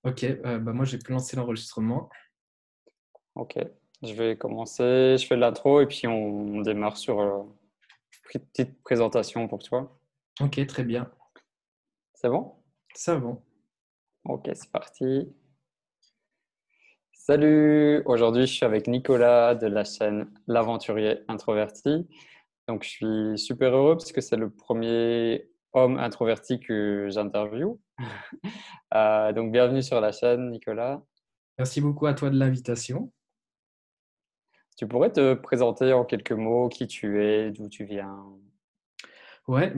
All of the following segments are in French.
Ok, moi j'ai pu lancer l'enregistrement. Ok, je vais commencer, je fais l'intro et puis on démarre sur une petite présentation pour toi. Ok, très bien. C'est bon? Ça va. Ok, c'est parti. Salut, aujourd'hui je suis avec Nicolas de la chaîne L'Aventurier Introverti. Donc je suis super heureux parce que c'est le premier homme introverti que j'interviewe. Donc bienvenue sur la chaîne, Nicolas. Merci beaucoup à toi de l'invitation. Tu pourrais te présenter en quelques mots qui tu es, d'où tu viens? Ouais,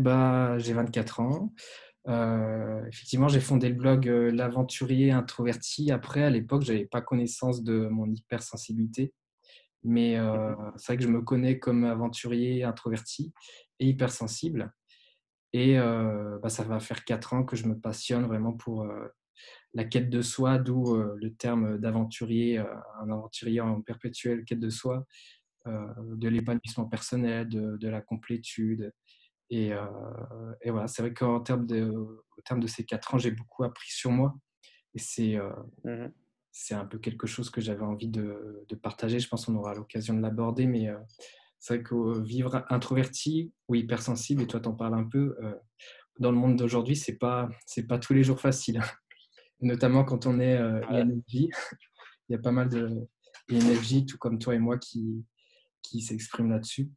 j'ai 24 ans. Effectivement, j'ai fondé le blog L'Aventurier Introverti. Après, à l'époque, j'avais pas connaissance de mon hypersensibilité. Mais Mhm, c'est vrai que je me connais comme aventurier introverti et hypersensible. Et ça va faire 4 ans que je me passionne vraiment pour la quête de soi, d'où le terme d'aventurier, un aventurier en perpétuelle quête de soi, de l'épanouissement personnel, de la complétude. Et, euh, et voilà, c'est vrai au terme de ces 4 ans, j'ai beaucoup appris sur moi. Et mhm. c'est un peu quelque chose que j'avais envie de partager. Je pense qu'on aura l'occasion de l'aborder, mais c'est vrai que vivre introverti ou hypersensible, et toi t'en parles un peu, dans le monde d'aujourd'hui, c'est pas tous les jours facile. Notamment quand on est Ouais, INFJ. Il y a pas mal de INFJ, tout comme toi et moi, qui s'expriment là-dessus.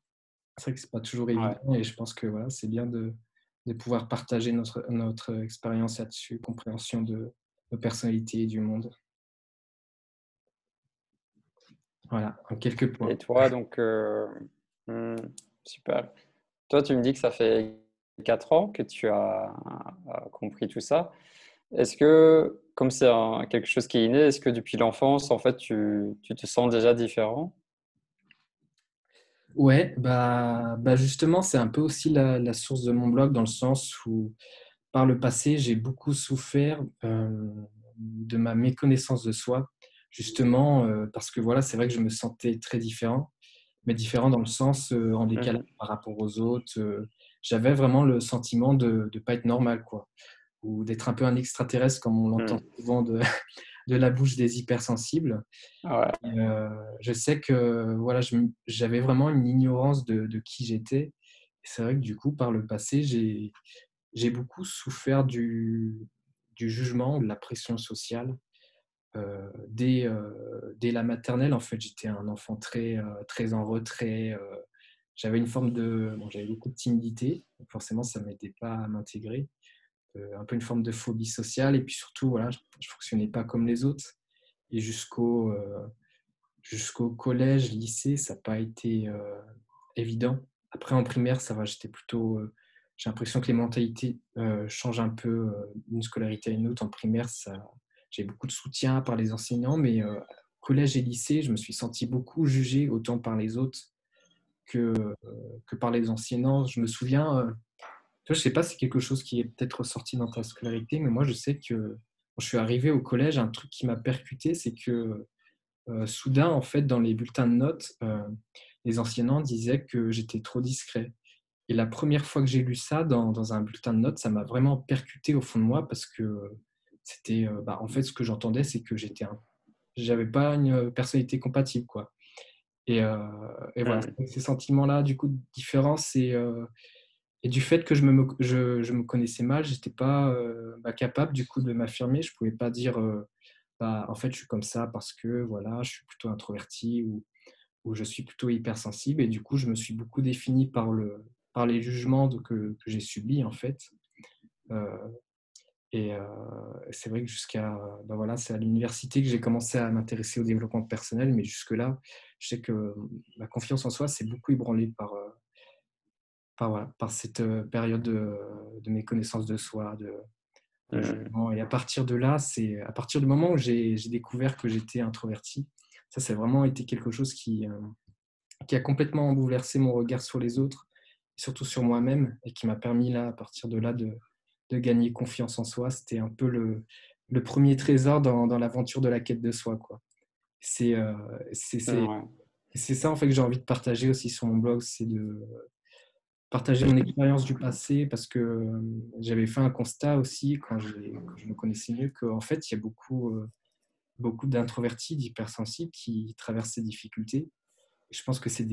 C'est vrai que c'est pas toujours ouais. évident et je pense que voilà, c'est bien de pouvoir partager notre expérience là-dessus, compréhension de nos personnalités et du monde. Voilà, en quelques Et points. toi, donc, hmm, super. Toi, tu me dis que ça fait 4 ans que tu as compris tout ça. Est-ce que, comme c'est quelque chose qui est inné, est-ce que depuis l'enfance, en fait, tu te sens déjà différent? Ouais, justement, c'est un peu aussi la source de mon blog dans le sens où par le passé, j'ai beaucoup souffert de ma méconnaissance de soi, justement parce que voilà, c'est vrai que je me sentais très différent, mais différent dans le sens en décalage Mhm, par rapport aux autres. J'avais vraiment le sentiment de ne pas être normal, quoi, ou d'être un peu un extraterrestre, comme on l'entend hmm. souvent de la bouche des hypersensibles. Ouais, Et, je sais que voilà, j'avais vraiment une ignorance de qui j'étais. Et c'est vrai que du coup, par le passé, j'ai beaucoup souffert du jugement, de la pression sociale. Dès la maternelle, en fait, j'étais un enfant très en retrait. J'avais une forme j'avais beaucoup de timidité, donc forcément, ça ne m'aidait pas à m'intégrer. Un peu une forme de phobie sociale. Et puis surtout, voilà, je ne fonctionnais pas comme les autres. Et jusqu'au collège, lycée, ça n'a pas été évident. Après, en primaire, ça va, j'ai l'impression que les mentalités changent un peu d'une scolarité à une autre. En primaire, j'ai beaucoup de soutien par les enseignants, mais collège et lycée, je me suis senti beaucoup jugé, autant par les autres que par les enseignants. Je me souviens, je ne sais pas si c'est quelque chose qui est peut-être ressorti dans ta scolarité, mais moi, je sais que quand je suis arrivé au collège, un truc qui m'a percuté, c'est que soudain, en fait, dans les bulletins de notes, les enseignants disaient que j'étais trop discret. Et la première fois que j'ai lu ça dans un bulletin de notes, ça m'a vraiment percuté au fond de moi parce que en fait, ce que j'entendais, c'est que j'avais pas une personnalité compatible, quoi. Et, euh, et voilà, hmm, ces sentiments-là, du coup, de différence et du fait que je me connaissais mal, j'étais pas capable, du coup, de m'affirmer. Je pouvais pas dire, en fait, je suis comme ça parce que, voilà, je suis plutôt introverti ou je suis plutôt hypersensible. Et du coup, je me suis beaucoup défini par les jugements que j'ai subis, en fait. Euh, c'est vrai que voilà, c'est à l'université que j'ai commencé à m'intéresser au développement personnel, mais jusque-là, je sais que ma confiance en soi s'est beaucoup ébranlée voilà, par cette période de méconnaissance de soi, de hmm. jugement. Et à partir de là, c'est à partir du moment où j'ai découvert que j'étais introverti, ça, c'est vraiment été quelque chose qui a complètement bouleversé mon regard sur les autres, et surtout sur moi-même, et qui m'a permis, là, à partir de là, de gagner confiance en soi. C'était un peu le premier trésor dans l'aventure de la quête de soi, quoi. C'est euh, c'est c'est- Ouais. c'est ça, en fait, que j'ai envie de partager aussi sur mon blog, partager mon expérience du passé parce que j'avais fait un constat aussi quand je me connaissais mieux qu'en fait, il y a beaucoup d'introvertis, d'hypersensibles qui traversent ces difficultés. Je pense que c'est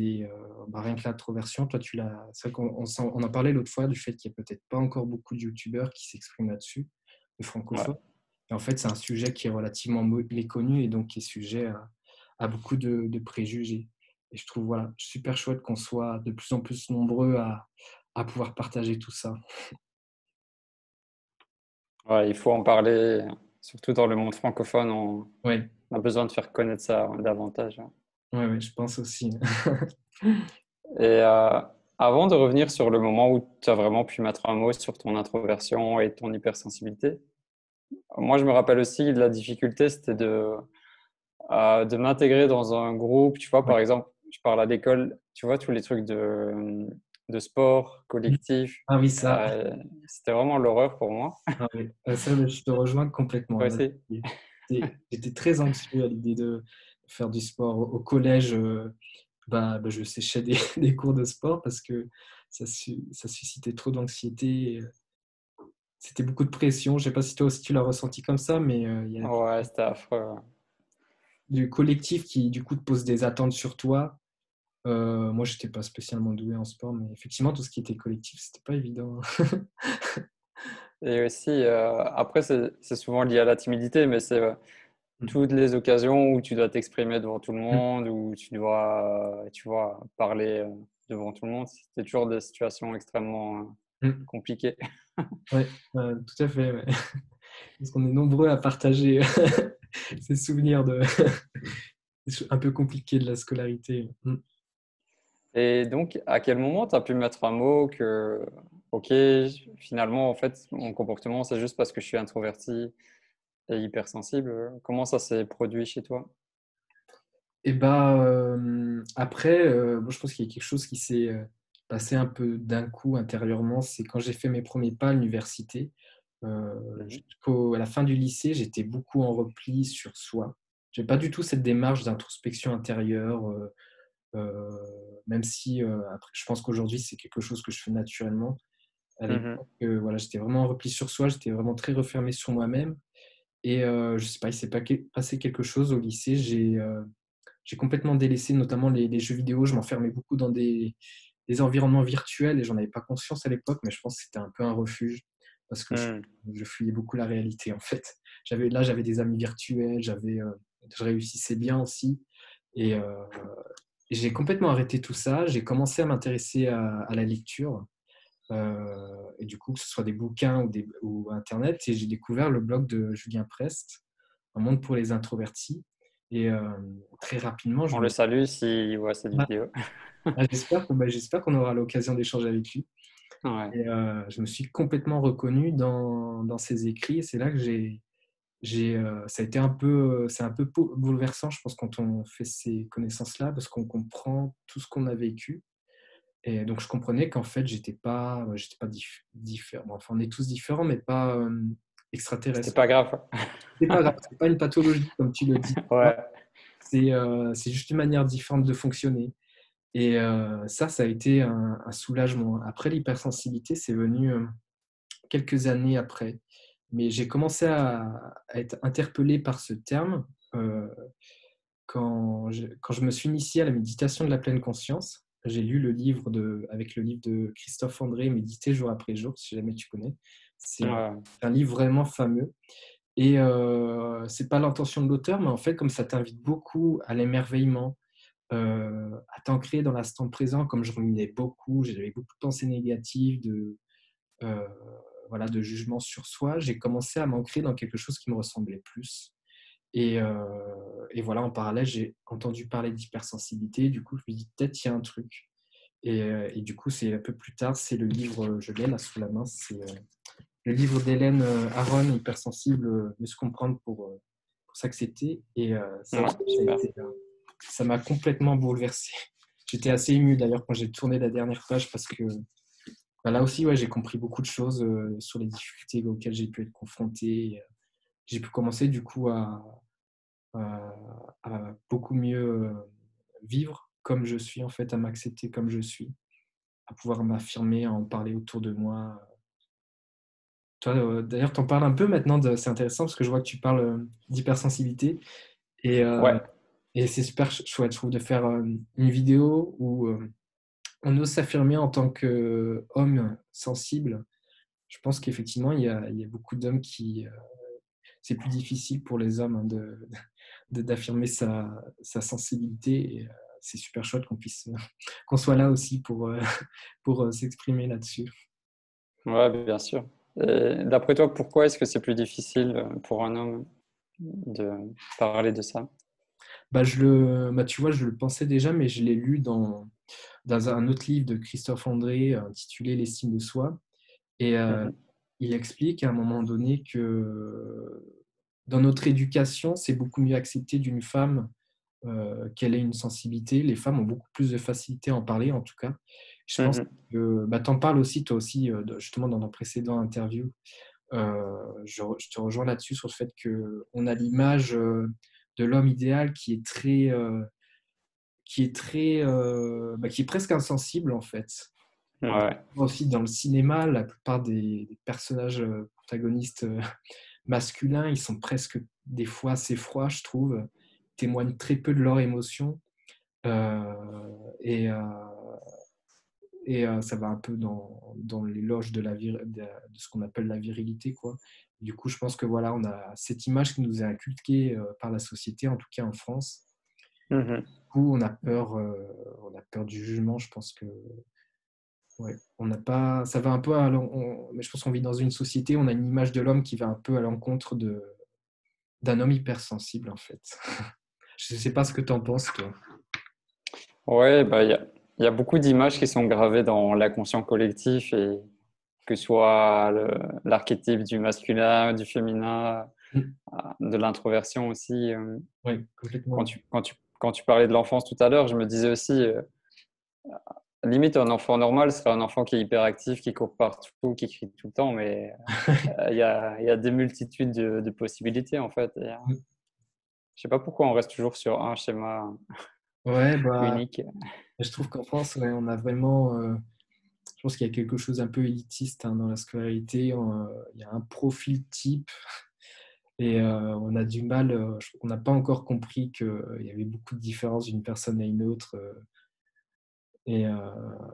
rien que l'introversion, toi tu l'as, c'est vrai on en parlait l'autre fois du fait qu'il n'y a peut-être pas encore beaucoup de youtubeurs qui s'expriment là-dessus, de Ouais. francophones. Et en fait, c'est un sujet qui est relativement méconnu et donc qui est sujet à beaucoup de préjugés. Et je trouve voilà, super chouette qu'on soit de plus en plus nombreux à pouvoir partager tout ça. Ouais, il faut en parler, surtout dans le monde francophone, Ouais, on a besoin de faire connaître ça davantage. ouais, ouais, je pense aussi. Et avant de revenir sur le moment où tu as vraiment pu mettre un mot sur ton introversion et ton hypersensibilité, moi je me rappelle aussi de la difficulté, c'était de m'intégrer dans un groupe. Tu vois, Ouais. par exemple, je parle à l'école, tu vois, tous les trucs de sport collectif, Ah oui, ça. c'était vraiment l'horreur pour moi. Ah oui. Ça, je te rejoins complètement. Toi Là. aussi? J'étais très anxieux à l'idée de faire du sport. Au collège, je séchais des cours de sport parce que ça suscitait trop d'anxiété. C'était beaucoup de pression. Je ne sais pas si toi aussi tu l'as ressenti comme ça, mais il y a la Ouais, pression c'était affreux. du collectif qui, du coup, te pose des attentes sur toi. Moi, je n'étais pas spécialement doué en sport, mais effectivement, tout ce qui était collectif, c'était pas évident. Et aussi, après, c'est souvent lié à la timidité, mais c'est toutes les occasions où tu dois t'exprimer devant tout le monde, où tu dois, tu vois, parler devant tout le monde, c'est toujours des situations extrêmement compliquées. Ouais, tout à fait. Ouais. Parce qu'on est nombreux à partager ces souvenirs un peu compliqués de la scolarité. Et donc, à quel moment tu as pu mettre un mot que, OK, finalement, en fait, mon comportement, c'est juste parce que je suis introverti et hypersensible. Comment ça s'est produit chez toi? Et bah, après, moi, je pense qu'il y a quelque chose qui s'est passé un peu d'un coup intérieurement. C'est quand j'ai fait mes premiers pas à l'université. Mhm. Jusqu'à la fin du lycée, j'étais beaucoup en repli sur soi. J'ai pas du tout cette démarche d'introspection intérieure, même si après, je pense qu'aujourd'hui, c'est quelque chose que je fais naturellement. À Mhm. l'époque, voilà, j'étais vraiment en repli sur soi, j'étais vraiment très refermé sur moi-même. Et je sais pas, il s'est passé quelque chose au lycée. J'ai complètement délaissé notamment les jeux vidéo. Je m'enfermais beaucoup dans des environnements virtuels et j'en avais pas conscience à l'époque, mais je pense que c'était un peu un refuge parce que Mhm. je fuyais beaucoup la réalité en fait. J'avais des amis virtuels, je réussissais bien aussi et, et j'ai complètement arrêté tout ça. J'ai commencé à m'intéresser à la lecture et du coup que ce soit des bouquins ou Internet et j'ai découvert le blog de Julien Prest, Un monde pour les introvertis et très rapidement je On me le salue s'il voit cette vidéo. j'espère qu'on aura l'occasion d'échanger avec lui. Ouais. Et je me suis complètement reconnu dans ses écrits. Et c'est là que ça a été c'est un peu bouleversant, je pense, quand on fait ces connaissances-là, parce qu'on comprend tout ce qu'on a vécu. Et donc, je comprenais qu'en fait, j'étais pas différent. Bon, enfin, on est tous différents, mais pas C'était extraterrestres. pas grave. C'est pas grave, c'est pas une pathologie, comme tu le dis. Ouais. C'est juste une manière différente de fonctionner. Et ça a été un soulagement. Après, l'hypersensibilité, c'est venu quelques années après. Mais j'ai commencé à être interpellé par ce terme quand je me suis initié à la méditation de la pleine conscience. J'ai lu avec le livre de Christophe André, Méditer jour après jour, si jamais tu connais. C'est Ouais. un livre vraiment fameux. Et c'est pas l'intention de l'auteur, mais en fait, comme ça t'invite beaucoup à l'émerveillement, à t'ancrer dans l'instant présent, comme je ruminais beaucoup, j'avais beaucoup de pensées négatives, euh, voilà, de jugement sur soi, j'ai commencé à m'ancrer dans quelque chose qui me ressemblait plus. Et voilà, en parallèle, j'ai entendu parler d'hypersensibilité. Du coup, je me dis peut-être il y a un truc. Et du coup, c'est un peu plus tard, c'est le livre, je l'ai là sous la main, c'est le livre d'Hélène Aron, Hypersensible, de se comprendre pour s'accepter. Et Ouais, super. ça m'a complètement bouleversé. J'étais assez ému d'ailleurs quand j'ai tourné la dernière page parce que là aussi, ouais, j'ai compris beaucoup de choses sur les difficultés auxquelles j'ai pu être confronté. J'ai pu commencer du coup à beaucoup mieux vivre comme je suis, en fait, à m'accepter comme je suis. à pouvoir m'affirmer, à en parler autour de moi. Toi, d'ailleurs, tu en parles un peu maintenant, c'est intéressant parce que je vois que tu parles d'hypersensibilité et, Ouais. et c'est super chouette, je trouve, de faire une vidéo où on ose s'affirmer en tant qu'homme sensible. Je pense qu'effectivement, il y a beaucoup d'hommes qui, c'est plus difficile pour les hommes hein, d'affirmer sa sensibilité. Et, c'est super chouette qu'on puisse, qu'on soit là aussi pour s'exprimer là-dessus. Ouais, bien sûr. Et d'après toi, pourquoi est-ce que c'est plus difficile pour un homme de parler de ça? Bah, tu vois, je le pensais déjà, mais je l'ai lu dans un autre livre de Christophe André intitulé L'estime de soi. Et Mhm. il explique à un moment donné que dans notre éducation, c'est beaucoup mieux accepté d'une femme qu'elle ait une sensibilité. Les femmes ont beaucoup plus de facilité à en parler, en tout cas. Je pense Mhm. que bah, tu en parles aussi, toi aussi, justement, dans nos précédents interviews. Je te rejoins là-dessus sur le fait qu'on a l'image de l'homme idéal qui est presque insensible, en fait. Ouais. Aussi, dans le cinéma, la plupart des personnages protagonistes masculins, ils sont presque des fois assez froids, je trouve, témoignent très peu de leurs émotions. Euh, et ça va un peu dans l'éloge de ce qu'on appelle la virilité, quoi. Du coup, je pense que voilà, on a cette image qui nous est inculquée par la société, en tout cas en France. Mhm. Du coup, on a peur du jugement. Je pense que ouais, on n'a pas, ça va un peu mais je pense qu'on vit dans une société, on a une image de l'homme qui va un peu à l'encontre d'un homme hypersensible, en fait. Je ne sais pas ce que tu en penses, toi. Ouais, bah, il y a beaucoup d'images qui sont gravées dans l'inconscient collectif et que ce soit l'archétype du masculin, du féminin, Mm. de l'introversion aussi. Ouais, complètement. Quand tu parlais de l'enfance tout à l'heure, je me disais aussi, limite, un enfant normal serait un enfant qui est hyperactif, qui court partout, qui crie tout le temps, mais il y a des multitudes de possibilités en fait. Et, je sais pas pourquoi on reste toujours sur un schéma Ouais, bah, unique. je trouve qu'en France, ouais, on a vraiment. Je pense qu'il y a quelque chose un peu élitiste hein, dans la scolarité. Il y a un profil type et on a du mal. On n'a pas encore compris qu'il y avait beaucoup de différences d'une personne à une autre. Et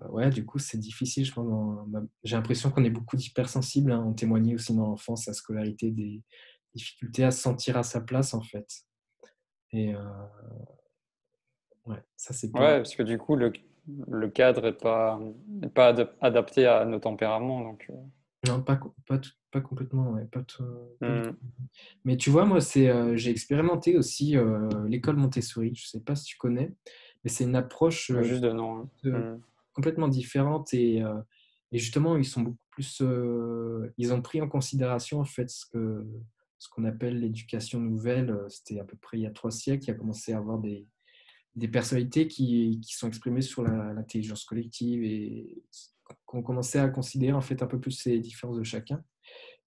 ouais, du coup, c'est difficile. Je pense, j'ai l'impression qu'on est beaucoup d'hypersensibles. Hein. On témoignait aussi dans l'enfance, la scolarité, des difficultés à se sentir à sa place, en fait. Et ouais, ça, c'est pas. Ouais, parce que du coup, le cadre est pas adapté à nos tempéraments. Donc, Non, pas complètement. Ouais, pas du tout. hmm, Mais tu vois, moi, j'ai expérimenté aussi l'école Montessori. Je ne sais pas si tu connais, mais c'est une approche juste de nom. Hein. euh, Hmm. complètement différente et justement, ils sont beaucoup plus. Ils ont pris en considération en fait ce qu'on appelle l'éducation nouvelle. C'était à peu près il y a 3 siècles. Il y a commencé à avoir des personnalités qui sont exprimées sur l'intelligence collective et qu'on commençait à considérer en fait un peu plus les différences de chacun.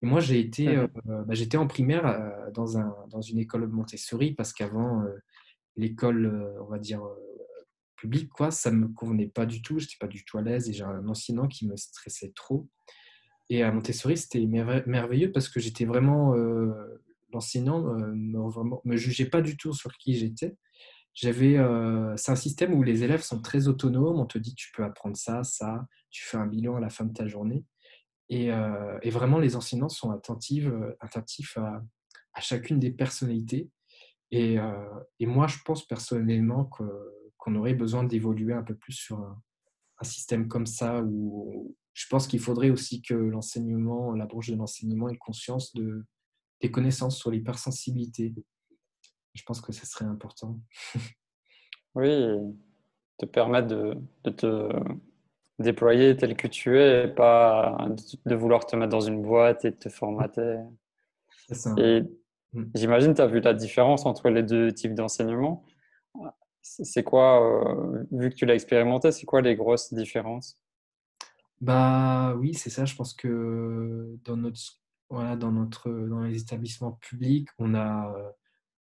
Et moi, Mhm. j'étais en primaire dans une école Montessori parce qu'avant, l'école, on va dire, publique, quoi, ça ne me convenait pas du tout. Je n'étais pas du tout à l'aise et j'ai un enseignant qui me stressait trop. Et à Montessori, c'était merveilleux parce que j'étais vraiment. L'enseignant me jugeait pas du tout sur qui j'étais. C'est un système où les élèves sont très autonomes. On te dit, tu peux apprendre ça, ça. Tu fais un bilan à la fin de ta journée. Et vraiment, les enseignants sont attentifs à chacune des personnalités. Et moi, je pense personnellement qu'on aurait besoin d'évoluer un peu plus sur un système comme ça, où je pense qu'il faudrait aussi que la branche de l'enseignement ait conscience des connaissances sur l'hypersensibilité. Je pense que ce serait important. Oui, et te permettre de te déployer tel que tu es et pas de vouloir te mettre dans une boîte et de te formater. Ça, c'est un- Et Mm. j'imagine que tu as vu la différence entre les deux types d'enseignement. C'est quoi, vu que tu l'as expérimenté, c'est quoi les grosses différences? Bah oui, c'est ça. Je pense que voilà, dans les établissements publics, on a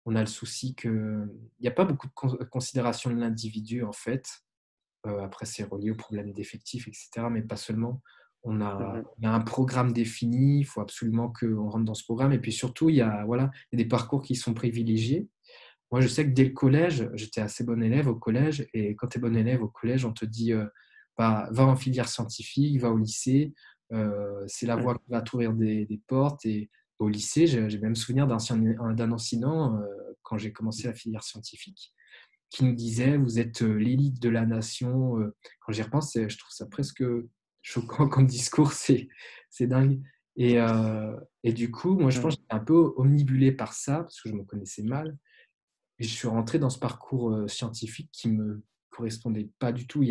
le souci qu'il n'y a pas beaucoup de considération de l'individu, en fait. Après, c'est relié au problème d'effectifs, etc., mais pas seulement. Mhm. Il y a un programme défini, il faut absolument qu'on rentre dans ce programme. Et puis surtout, voilà, il y a des parcours qui sont privilégiés. Moi, je sais que dès le collège, j'étais assez bon élève au collège. Et quand tu es bon élève au collège, on te dit va en filière scientifique, va au lycée. C'est la voie Mhm. qui va t'ouvrir des portes. Et au lycée, j'ai même souvenir d'un enseignant quand j'ai commencé la filière scientifique qui nous disait vous êtes l'élite de la nation. Quand j'y repense, je trouve ça presque choquant comme discours, c'est dingue. Et du coup, moi, je pense que Mhm. j'étais un peu omnibulé par ça, parce que je me connaissais mal. Et je suis rentré dans ce parcours scientifique qui me correspondait pas du tout.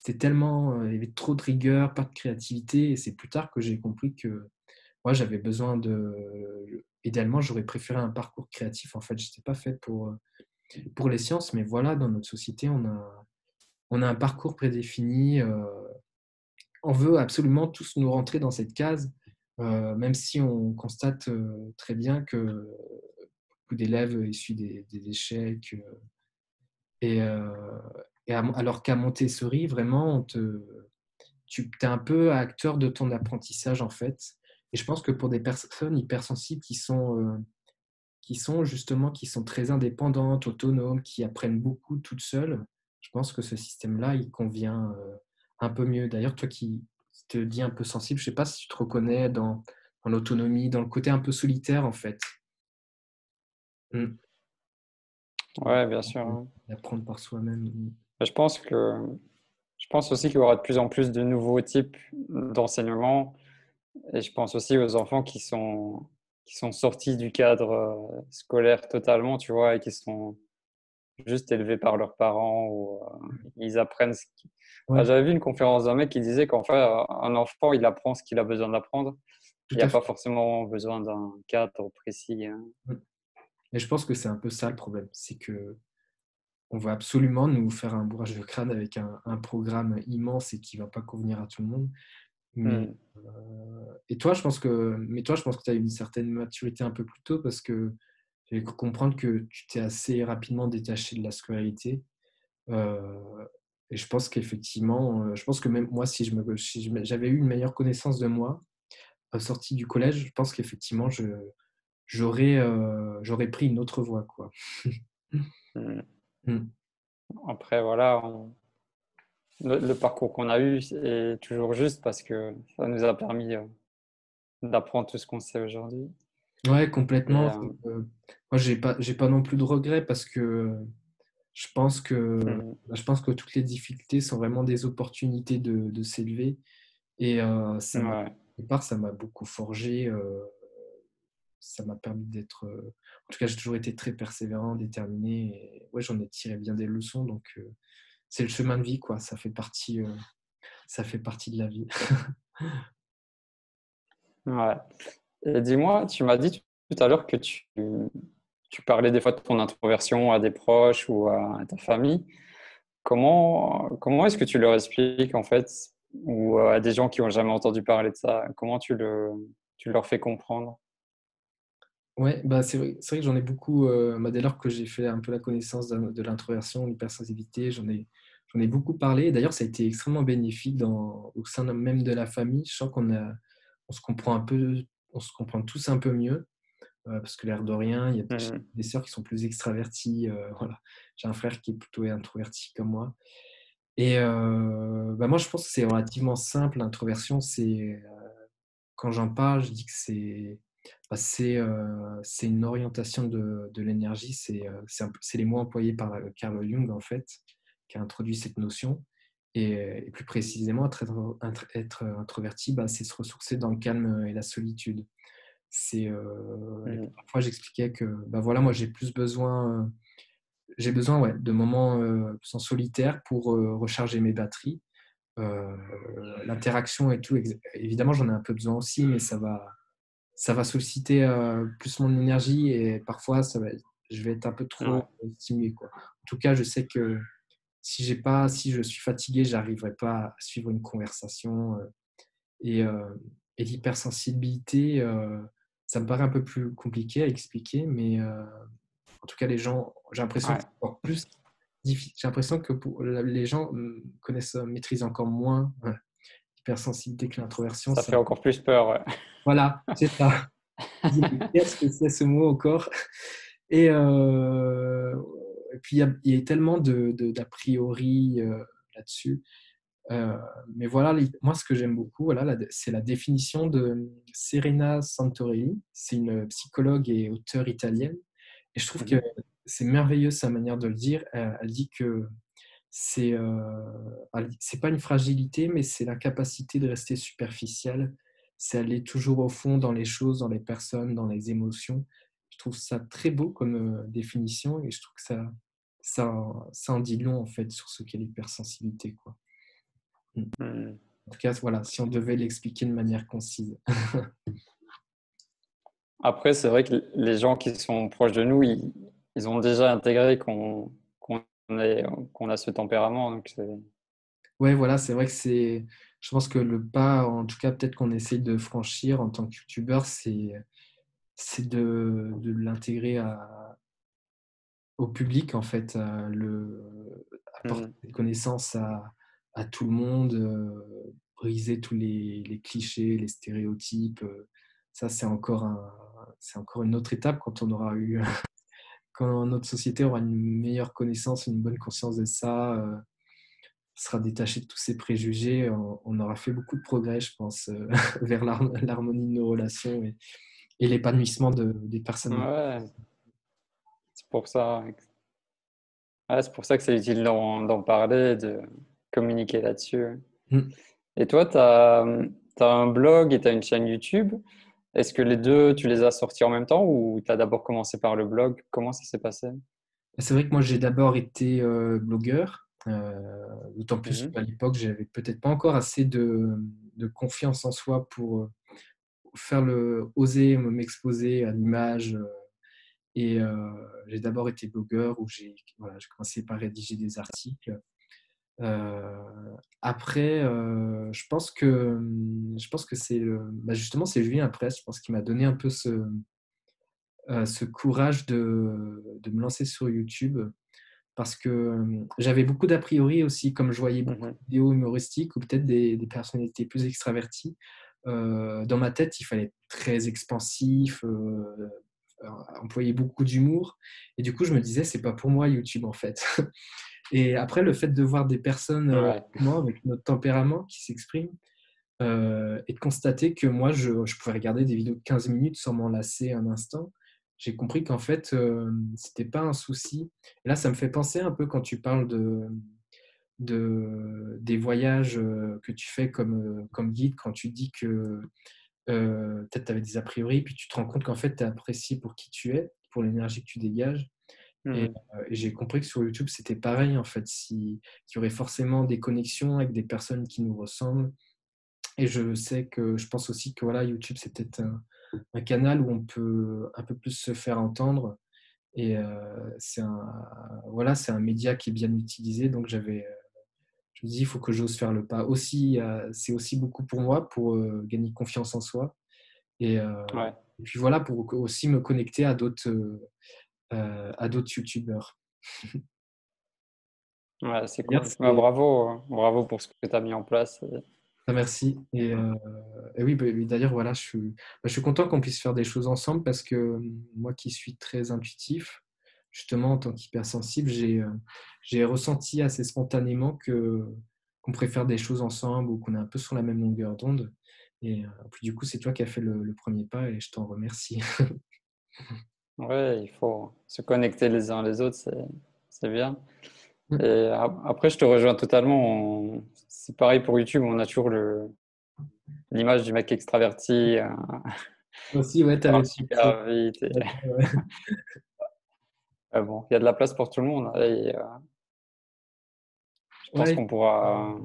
C'était tellement, il y avait trop de rigueur, pas de créativité. Et c'est plus tard que j'ai compris que moi, j'avais besoin idéalement, j'aurais préféré un parcours créatif. En fait, je n'étais pas fait pour les sciences, mais voilà, dans notre société, on a un parcours prédéfini. On veut absolument tous nous rentrer dans cette case, même si on constate très bien que beaucoup d'élèves issus des échecs. Et, euh, alors qu'à Montessori, vraiment, tu es un peu acteur de ton apprentissage, en fait. Et je pense que pour des personnes hypersensibles qui sont très indépendantes, autonomes, qui apprennent beaucoup toutes seules, je pense que ce système-là, il convient un peu mieux. D'ailleurs, toi qui te dis un peu sensible, je ne sais pas si tu te reconnais dans l'autonomie, dans le côté un peu solitaire, en fait. Mm. Ouais, bien sûr, hein. D'apprendre par soi-même. Je pense je pense aussi qu'il y aura de plus en plus de nouveaux types d'enseignement. Et je pense aussi aux enfants qui sont sortis du cadre scolaire totalement, tu vois, et qui sont juste élevés par leurs parents ou ils apprennent Ouais, J'avais vu une conférence d'un mec qui disait qu'en fait, un enfant, il apprend ce qu'il a besoin d'apprendre. tout Il n'y a à fait. pas forcément besoin d'un cadre précis, hein. Mm. Et je pense que c'est un peu ça le problème, c'est que on va absolument nous faire un bourrage de crâne avec un programme immense et qui ne va pas convenir à tout le monde. Mais, Hmm. mais toi, je pense que tu as une certaine maturité un peu plus tôt parce que j'ai cru comprendre que tu t'es assez rapidement détaché de la scolarité. Euh, et je pense qu'effectivement, je pense que même moi, j'avais eu une meilleure connaissance de moi, sortie du collège, je pense qu'effectivement, j'aurais pris une autre voie, quoi. Hmm. Mm. Après, voilà, le parcours qu'on a eu est toujours juste parce que ça nous a permis d'apprendre tout ce qu'on sait aujourd'hui. Ouais, Et, complètement. Moi, j'ai pas non plus de regrets parce que je pense que, hmm. je pense que toutes les difficultés sont vraiment des opportunités de s'élever. Et Ouais. quelque part, ça m'a beaucoup forgé. Ça m'a permis d'être. En tout cas, j'ai toujours été très persévérant, déterminé. Et ouais, j'en ai tiré bien des leçons. Donc, c'est le chemin de vie, quoi. Ça fait partie de la vie. Ouais. Et dis-moi, tu m'as dit tout à l'heure que tu parlais des fois de ton introversion à des proches ou à ta famille. Comment est-ce que tu leur expliques en fait, ou à des gens qui n'ont jamais entendu parler de ça, comment tu leur fais comprendre? Ouais, bah c'est vrai que j'en ai beaucoup. Dès lors que j'ai fait un peu la connaissance de l'introversion, de l'hypersensibilité, j'en ai beaucoup parlé. D'ailleurs, ça a été extrêmement bénéfique au sein même de la famille. Je sens on se comprend un peu, on se comprend tous un peu mieux parce que l'air de rien, il y a Mhm. des sœurs qui sont plus extraverties. Voilà, j'ai un frère qui est plutôt introverti comme moi. Et moi, je pense que c'est relativement simple. L'introversion, quand j'en parle, je dis que c'est une orientation de l'énergie. C'est les mots employés par Carl Jung, en fait, qui a introduit cette notion. Et plus précisément, être introverti, c'est se ressourcer dans le calme et la solitude. Et Mhm. parfois, j'expliquais que voilà, moi, j'ai besoin ouais, de moments plus en solitaire pour recharger mes batteries. Euh, L'interaction et tout, évidemment, j'en ai un peu besoin aussi, mais ça va solliciter plus mon énergie et parfois, je vais être un peu Ouais. trop stimulé, quoi. En tout cas, je sais que si je suis fatigué, j'arriverai pas à suivre une conversation. Et, euh, et l'hypersensibilité, ça me paraît un peu plus compliqué à expliquer, mais en tout cas, les gens, j'ai l'impression que Ouais. c'est encore plus. j'ai l'impression que les gens maîtrisent encore moins l'hypersensibilité que l'introversion. Ça fait encore plus peur. Ouais. Voilà, c'est ça. Je dis, mais qu'est-ce que c'est ce mot encore? Et, et puis, il y a tellement d'a priori là-dessus. Mais voilà, moi, ce que j'aime beaucoup, voilà, c'est la définition de Serena Santorelli. C'est une psychologue et auteure italienne. Et je trouve que Mhm. c'est merveilleux sa manière de le dire. Elle dit que c'est pas une fragilité, mais c'est l'incapacité de rester superficiel. C'est aller toujours au fond dans les choses, dans les personnes, dans les émotions. Je trouve ça très beau comme définition et je trouve que ça en dit long en fait sur ce qu'est l'hypersensibilité, quoi. Mm. Mhm. En tout cas, voilà, si on devait l'expliquer de manière concise. Après, c'est vrai que les gens qui sont proches de nous, ils ont déjà intégré qu'on qu'on a ce tempérament. Donc Ouais, voilà, c'est vrai que je pense que le pas, en tout cas, peut-être qu'on essaye de franchir en tant que youtubeur, c'est de l'intégrer au public, en fait, apporter Mhm. des connaissances à tout le monde, briser tous les clichés, les stéréotypes. Ça, c'est encore une autre étape quand on aura eu, quand notre société aura une meilleure connaissance, une bonne conscience de ça, sera détaché de tous ces préjugés. On aura fait beaucoup de progrès, je pense, vers l'harmonie de nos relations et l'épanouissement des personnes. Ouais, c'est pour ça. Ouais, c'est pour ça que c'est utile d'en parler, de communiquer là-dessus. Mm. Et toi, tu as un blog et tu as une chaîne YouTube. Est-ce que les deux, tu les as sortis en même temps ou tu as d'abord commencé par le blog? Comment ça s'est passé? C'est vrai que moi, j'ai d'abord été blogueur, d'autant plus Mhm. qu'à l'époque, j'avais peut-être pas encore assez de confiance en soi pour oser m'exposer à l'image. Et j'ai d'abord été blogueur où j'ai commencé par rédiger des articles. Après, je pense que justement, c'est Julien après, je pense qu'il m'a donné un peu ce courage de me lancer sur YouTube parce que j'avais beaucoup d'a priori aussi, comme je voyais beaucoup Mhm. de vidéos humoristiques ou peut-être des personnalités plus extraverties. Dans ma tête, il fallait être très expansif, employer beaucoup d'humour. Et du coup, je me disais, c'est pas pour moi YouTube en fait. Et après, le fait de voir des personnes Ouais. comme moi avec notre tempérament qui s'expriment et de constater que moi, je pouvais regarder des vidéos de 15 minutes sans m'en lasser un instant, j'ai compris qu'en fait, c'était pas un souci. Et là, ça me fait penser un peu quand tu parles des voyages que tu fais comme guide, quand tu dis que peut-être tu avais des a priori, puis tu te rends compte qu'en fait, tu es apprécié pour qui tu es, pour l'énergie que tu dégages. Et, Mhm. et j'ai compris que sur YouTube, c'était pareil, en fait, qu'il y aurait forcément des connexions avec des personnes qui nous ressemblent. Et je pense aussi que voilà, YouTube, c'est peut-être un canal où on peut un peu plus se faire entendre. Et c'est un média qui est bien utilisé. Donc je me dis, il faut que j'ose faire le pas. Aussi, c'est aussi beaucoup pour moi, pour gagner confiance en soi. Et, Ouais. et puis voilà, pour aussi me connecter à d'autres YouTubeurs. Ouais, c'est D'ailleurs, cool. Ouais, bravo, bravo pour ce que tu as mis en place. merci. Et oui, oui, d'ailleurs, voilà, je suis content qu'on puisse faire des choses ensemble parce que moi qui suis très intuitif, justement, en tant qu'hypersensible, j'ai ressenti assez spontanément qu'on préfère des choses ensemble ou qu'on est un peu sur la même longueur d'onde. Et puis du coup, c'est toi qui as fait le premier pas et je t'en remercie. Ouais, il faut se connecter les uns les autres, c'est bien. Et après, je te rejoins totalement. C'est pareil pour YouTube, on a toujours l'image du mec extraverti Aussi, ouais, qui tu parle avais fait. super vite. Ouais. Bon, il y a de la place pour tout le monde. Et, je pense Ouais, qu'on pourra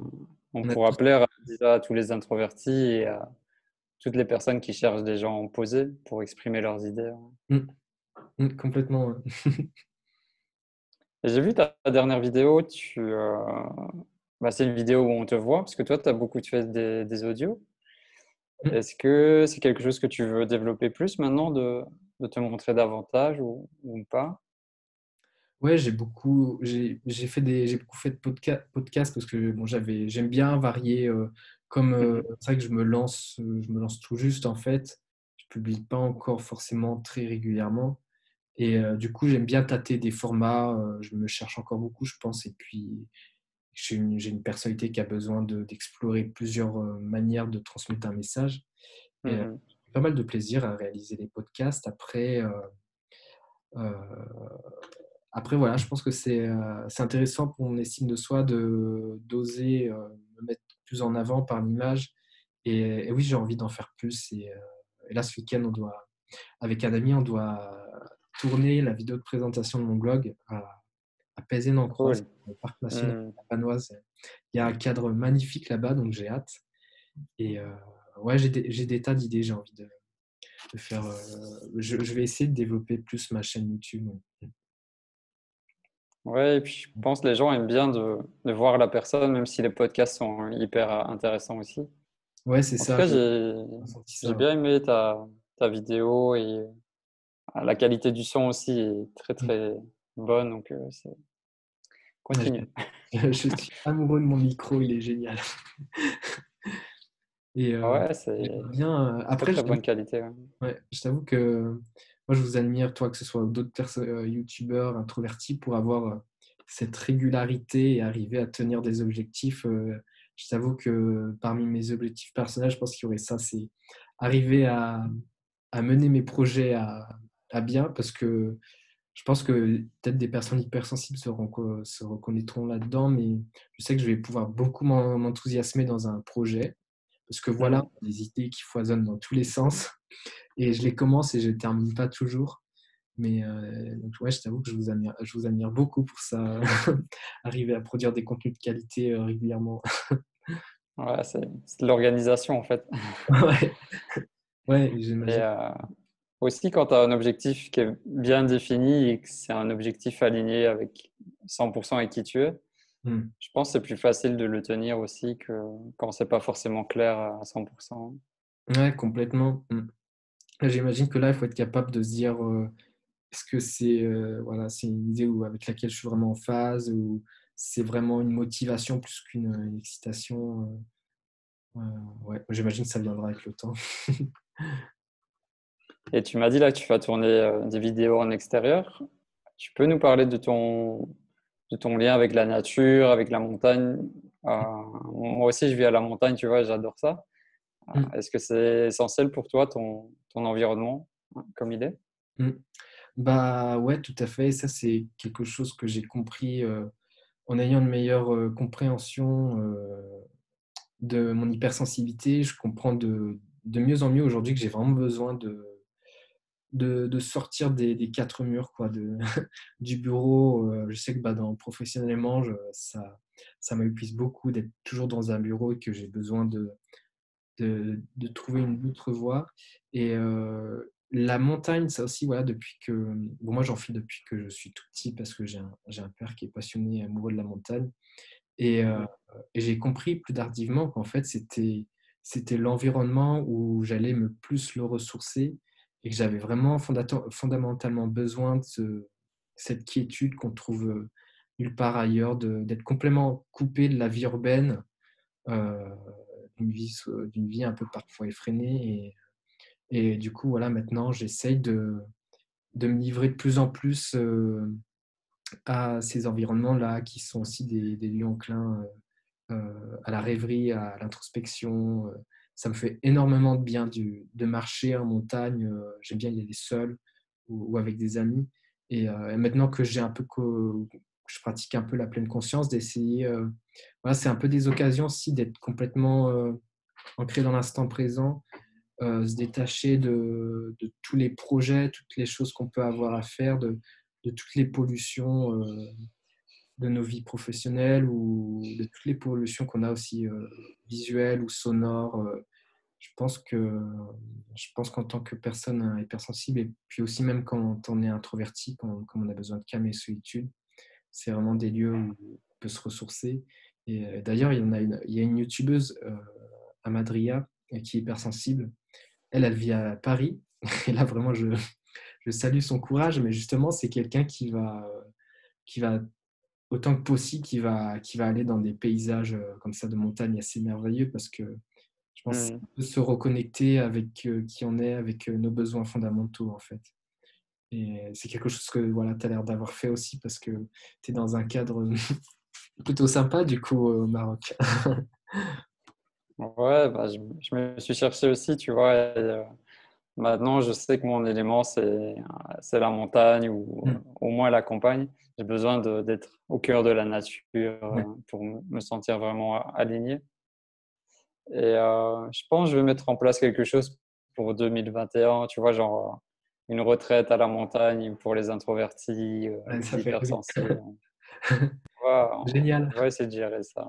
tous. plaire déjà à tous les introvertis et à toutes les personnes qui cherchent des gens posés pour exprimer leurs idées. Mm, complètement. Ouais. Et j'ai vu ta dernière vidéo, c'est une vidéo où on te voit, parce que toi, tu as beaucoup fait des audios. Mm. Est-ce que c'est quelque chose que tu veux développer plus maintenant, de te montrer davantage ou pas? Ouais, j'ai beaucoup fait de podcasts parce que bon, j'aime bien varier. Comme Mhm. c'est vrai que je me lance tout juste en fait. Je publie pas encore forcément très régulièrement. Et du coup, j'aime bien tâter des formats. Je me cherche encore beaucoup, je pense. Et puis, j'ai une personnalité qui a besoin d'explorer plusieurs manières de transmettre un message. Et Mhm. j'ai pas mal de plaisir à réaliser des podcasts. Euh, après, voilà, je pense que c'est intéressant pour mon estime de soi d'oser me mettre plus en avant par l'image. Et oui, j'ai envie d'en faire plus. Et là, ce week-end, avec un ami, on doit tourner la vidéo de présentation de mon blog à Pézé-Nancroix, Cool. au parc national Mhm. de la Panoise. Il y a un cadre magnifique là-bas, donc j'ai hâte. Et ouais, j'ai des tas d'idées, j'ai envie de faire. Je vais essayer de développer plus ma chaîne YouTube. Ouais, et puis je pense que les gens aiment bien de voir la personne, même si les podcasts sont hyper intéressants aussi. Ouais, c'est En tout ça, cas, j'ai ressenti j'ai ça. Ouais. bien aimé ta vidéo et la qualité du son aussi est très Mm. très bonne, donc c'est Ouais, continue. je suis amoureux de mon micro, il est génial. Et Ouais, c'est j'aimerais bien. très Après, très bonne qualité. Ouais. je t'avoue que moi, je vous admire, toi, que ce soit d'autres personnes, youtubeurs introvertis, pour avoir cette régularité et arriver à tenir des objectifs. Je t'avoue que parmi mes objectifs personnels, je pense qu'il y aurait ça, c'est arriver à mener mes projets à bien, parce que je pense que peut-être des personnes hypersensibles se reconnaîtront là-dedans, mais je sais que je vais pouvoir beaucoup m'enthousiasmer dans un projet, parce que voilà, Mhm. des idées qui foisonnent dans tous les sens, et je les commence et je ne termine pas toujours. Mais donc ouais, je t'avoue que je vous admire beaucoup pour ça, arriver à produire des contenus de qualité régulièrement. Ouais, c'est de l'organisation en fait. Ouais, ouais, Et j'imagine. aussi, quand tu as un objectif qui est bien défini et que c'est un objectif aligné avec 100% avec qui tu es, Hmm. je pense que c'est plus facile de le tenir aussi que quand c'est pas forcément clair à 100%. Ouais, complètement. Hmm. J'imagine que là, il faut être capable de se dire est-ce que c'est voilà, c'est une idée avec laquelle je suis vraiment en phase, ou c'est vraiment une motivation plus qu'une une excitation. Ouais, j'imagine que ça viendra avec le temps. Et tu m'as dit là que tu vas tourner des vidéos en extérieur. Tu peux nous parler de ton lien avec la nature, avec la montagne? Euh, Moi aussi, je vis à la montagne, tu vois, j'adore ça. Hmm. Est-ce que c'est essentiel pour toi, ton environnement, hein, comme il est? Hmm. Bah ouais, tout à fait. Et ça, c'est quelque chose que j'ai compris en ayant une meilleure compréhension de mon hypersensibilité. Je comprends de mieux en mieux aujourd'hui que j'ai vraiment besoin de sortir des quatre murs, quoi, du bureau. Je sais que bah, professionnellement, ça m'épuise beaucoup d'être toujours dans un bureau, et que j'ai besoin de trouver une autre voie. Et la montagne, ça aussi, voilà, depuis que. Bon, moi, j'en fais depuis que je suis tout petit, parce que j'ai un père qui est passionné, amoureux de la montagne. Et, Mhm. et j'ai compris plus tardivement qu'en fait, c'était l'environnement où j'allais me plus le ressourcer, et que j'avais vraiment fondamentalement besoin cette quiétude qu'on trouve nulle part ailleurs, d'être complètement coupé de la vie urbaine, euh, d'une vie un peu parfois effrénée. Et du coup, voilà, maintenant, j'essaye de me livrer de plus en plus à ces environnements-là, qui sont aussi des lieux enclins à la rêverie, à l'introspection. Ça me fait énormément de bien de marcher en montagne. J'aime bien y aller seul, ou avec des amis. Et maintenant que je pratique un peu la pleine conscience, d'essayer. Voilà, c'est un peu des occasions aussi d'être complètement ancré dans l'instant présent, se détacher de tous les projets, toutes les choses qu'on peut avoir à faire, de toutes les pollutions de nos vies professionnelles, ou de toutes les pollutions qu'on a aussi visuelles ou sonores. Je pense que je pense qu'en tant que personne hypersensible, et puis aussi même quand on est introverti, quand on a besoin de calme et solitude, c'est vraiment des lieux où on peut se ressourcer. Et d'ailleurs, il y a une youtubeuse, Amadria, qui est hypersensible. Elle vit à Paris. Et là, vraiment, je salue son courage, mais justement, c'est quelqu'un qui va qui va autant que possible, qui va aller dans des paysages comme ça de montagne assez merveilleux parce que je pense que c'est Hmm. un peu se reconnecter avec qui on est, avec nos besoins fondamentaux en fait. Et c'est quelque chose que voilà, tu as l'air d'avoir fait aussi parce que tu es dans un cadre plutôt sympa du coup au Maroc. Ouais, bah, je me suis cherché aussi, tu vois. Et, maintenant, je sais que mon élément, c'est la montagne ou Mm. au moins la campagne. J'ai besoin d'être au cœur de la nature Ouais. pour me sentir vraiment aligné. Et je pense que je vais mettre en place quelque chose pour 2021, tu vois, genre une retraite à la montagne pour les introvertis, Ouais, les ça fait rêver. hypersensibles. On Génial. va essayer de gérer ça.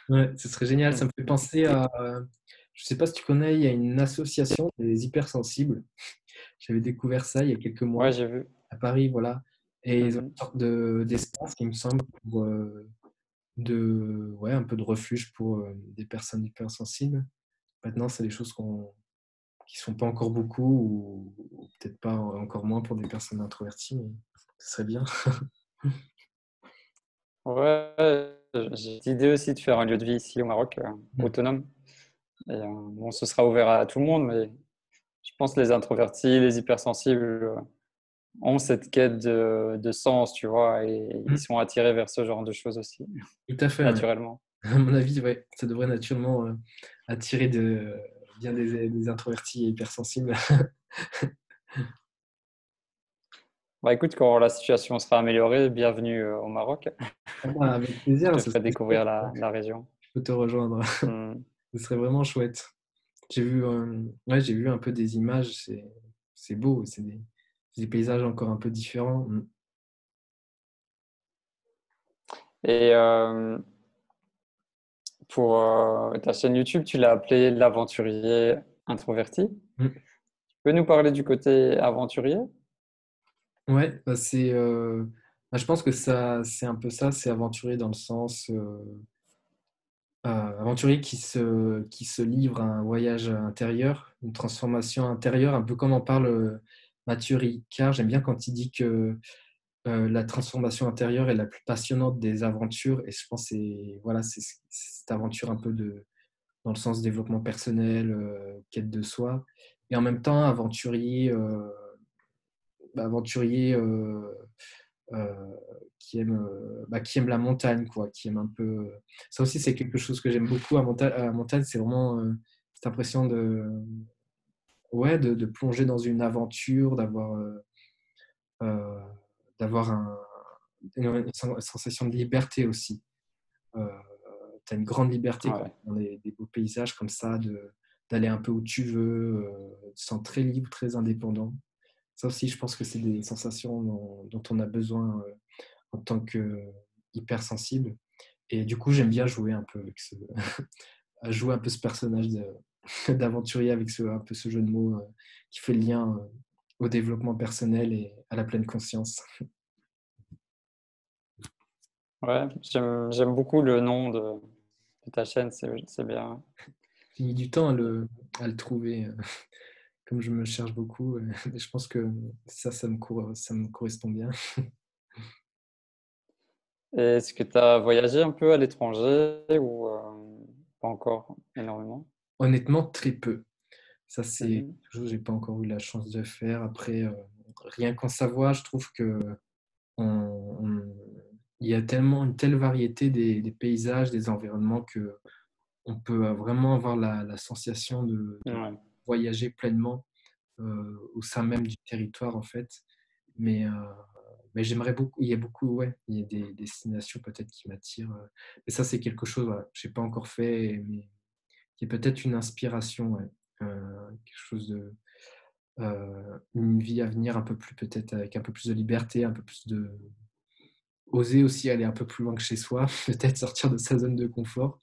Ouais, ce serait génial. Ça Mm. me fait penser à, je sais pas si tu connais, il y a une association des hypersensibles. J'avais découvert ça il y a quelques Ouais, mois j'ai vu. à Paris, voilà. Et ils ont Mhm. une sorte d'espace, il me semble, pour ouais, un peu de refuge pour des personnes hypersensibles. Maintenant, c'est des choses qui sont pas encore beaucoup ou peut-être pas encore moins pour des personnes introverties, mais ce serait bien. Ouais, j'ai l'idée aussi de faire un lieu de vie ici au Maroc, Mm. autonome. Et bon, ce sera ouvert à tout le monde, mais je pense que les introvertis, les hypersensibles ont cette quête de sens, tu vois, et ils Mm. sont attirés vers ce genre de choses aussi, Tout à fait, ouais. naturellement. À mon avis, ouais, ça devrait naturellement attirer bien des introvertis et hypersensibles. Bah écoute, quand la situation sera améliorée, bienvenue au Maroc. Ah bah, avec Je plaisir, te ce ferai serait découvrir chouette. la région. Je peux te rejoindre. Hmm. Ce serait vraiment chouette. Ouais, j'ai vu un peu des images, c'est beau, c'est des paysages encore un peu différents. Mm. Et pour ta chaîne YouTube, tu l'as appelée l'aventurier introverti. Mm. Tu peux nous parler du côté aventurier? Ouais, bah, bah, je pense que ça, c'est un peu ça, c'est aventurier dans le sens aventurier qui se livre à un voyage intérieur, une transformation intérieure, un peu comme en parle Mathieu Ricard. J'aime bien quand il dit que la transformation intérieure est la plus passionnante des aventures. Et je pense que c'est voilà, c'est cette aventure un peu dans le sens développement personnel, quête de soi. Et en même temps, aventurier euh, qui aime la montagne, quoi, qui aime un peu. Ça aussi, c'est quelque chose que j'aime beaucoup à la montagne, c'est vraiment cette impression ouais, de plonger dans une aventure, euh, d'avoir une sensation de liberté aussi. Euh, tu as une grande liberté quand Ouais. tu es dans des beaux paysages comme ça, d'aller un peu où tu veux, tu te sens très libre, très indépendant. Ça aussi, je pense que c'est des sensations dont on a besoin en tant que hypersensible. Et du coup, j'aime bien jouer un peu avec à jouer un peu ce personnage d'aventurier avec un peu ce jeu de mots qui fait le lien au développement personnel et à la pleine conscience. Ouais, j'aime beaucoup le nom de ta chaîne, c'est bien. J'ai mis du temps à le trouver, comme je me cherche beaucoup. Et je pense que ça me correspond bien. Et est-ce que tu as voyagé un peu à l'étranger ou pas encore énormément? Honnêtement, très peu. Ça, c'est quelque Mhm. chose que j'ai pas encore eu la chance de faire. Après, rien qu'en Savoie, je trouve que on- on- il y a tellement une telle variété des paysages, des environnements que on peut vraiment avoir la sensation de Ouais, voyager pleinement au sein même du territoire en fait. Mais, euh, mais j'aimerais beaucoup, il y a beaucoup, ouais, il y a des destinations peut-être qui m'attirent. Mais ça, c'est quelque chose voilà, que j'ai pas encore fait, mais qui est peut-être une inspiration, ouais. Quelque chose une vie à venir un peu plus peut-être avec un peu plus de liberté, un peu plus oser aussi aller un peu plus loin que chez soi, peut-être sortir de sa zone de confort.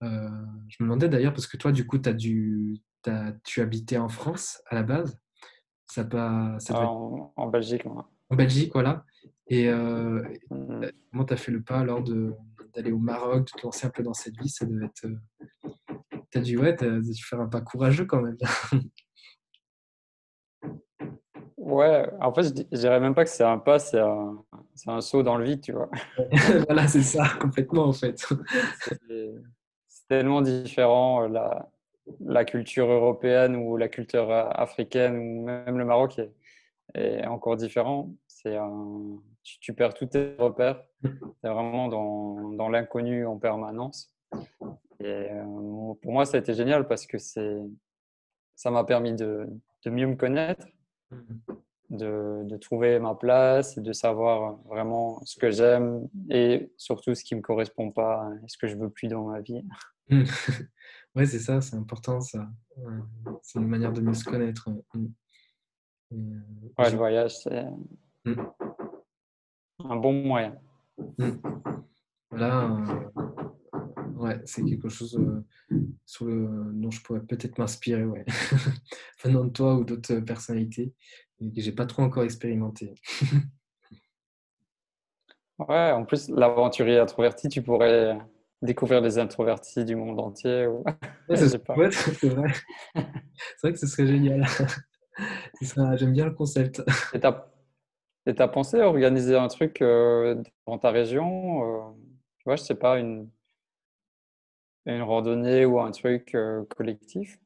Euh, je me demandais d'ailleurs, parce que toi, du coup, tu habitais en France à la base, ça doit être en Belgique, moi. en Belgique, voilà. Et Mhm. comment tu as fait le pas alors d'aller au Maroc, de te lancer un peu dans cette vie? Ça devait être. Ouais, t'as dû faire un pas courageux quand même. Ouais, en fait, je dirais même pas que c'est un pas, c'est un. c'est un saut dans le vide, tu vois. Voilà, c'est ça, complètement en fait. C'est c'est tellement différent, la culture européenne ou la culture africaine ou même le Maroc est encore différent. Tu perds tous tes repères. Tu es vraiment dans l'inconnu en permanence. Et pour moi, ça a été génial parce que ça m'a permis de mieux me connaître, de trouver ma place et de savoir vraiment ce que j'aime et surtout ce qui ne me correspond pas et ce que je veux plus dans ma vie. Ouais, c'est ça, c'est important ça. Ouais, c'est une manière de mieux se connaître. Et, Ouais, le voyage, c'est Mm. un bon moyen. Mm. Là, ouais, c'est quelque chose dont je pourrais peut-être m'inspirer, ouais. Venant de toi ou d'autres personnalités et que j'ai pas trop encore expérimenté. Ouais, en plus, l'aventurier introverti, tu pourrais découvrir les introvertis du monde entier. Ou... Ouais, Je ça sais serait pas. chouette, c'est vrai. C'est vrai que ce serait génial. J'aime bien le concept. Et t'as pensé à organiser un truc dans ta région tu vois, je sais pas, une randonnée ou un truc collectif?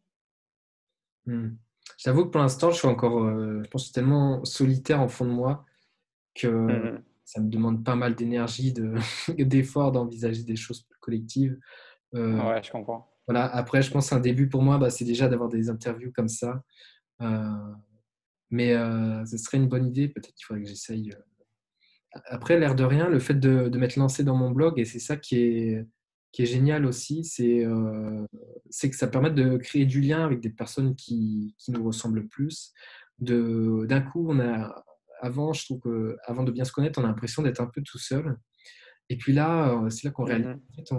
Hmm. J'avoue que pour l'instant, je suis encore, je pense, tellement solitaire en fond de moi que Mhm. ça me demande pas mal d'énergie, d'effort d'envisager des choses plus collectives. Euh, Ouais, je comprends. voilà. Après, je pense qu'un début pour moi, bah, c'est déjà d'avoir des interviews comme ça. Euh, mais ce serait une bonne idée. Peut-être qu'il faudrait que j'essaye. Après, l'air de rien, le fait de m'être lancé dans mon blog, et c'est ça qui est génial aussi, c'est que ça permet de créer du lien avec des personnes qui nous ressemblent plus. D'un coup, avant, je trouve qu'avant de bien se connaître, on a l'impression d'être un peu tout seul. Et puis là, c'est là qu'on réalise Mhm. en fait,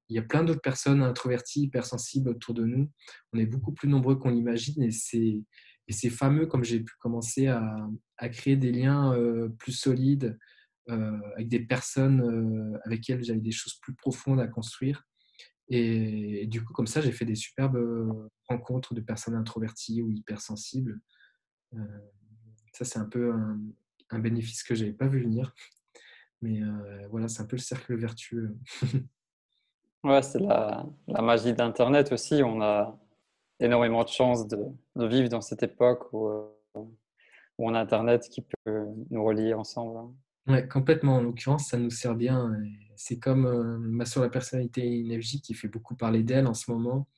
il y a plein d'autres personnes introverties, hypersensibles autour de nous. On est beaucoup plus nombreux qu'on l'imagine et c'est fameux comme j'ai pu commencer à créer des liens plus solides avec des personnes avec lesquelles j'avais des choses plus profondes à construire. Et du coup, comme ça, j'ai fait des superbes rencontres de personnes introverties ou hypersensibles. Euh, Ça, c'est un peu un bénéfice que je n'avais pas vu venir. Mais voilà, c'est un peu le cercle vertueux. Ouais, c'est la magie d'Internet aussi. On a énormément de chance de vivre dans cette époque où on a Internet qui peut nous relier ensemble, hein. Ouais, complètement. En l'occurrence, ça nous sert bien. Et c'est comme sur la personnalité NFJ qui fait beaucoup parler d'elle en ce moment.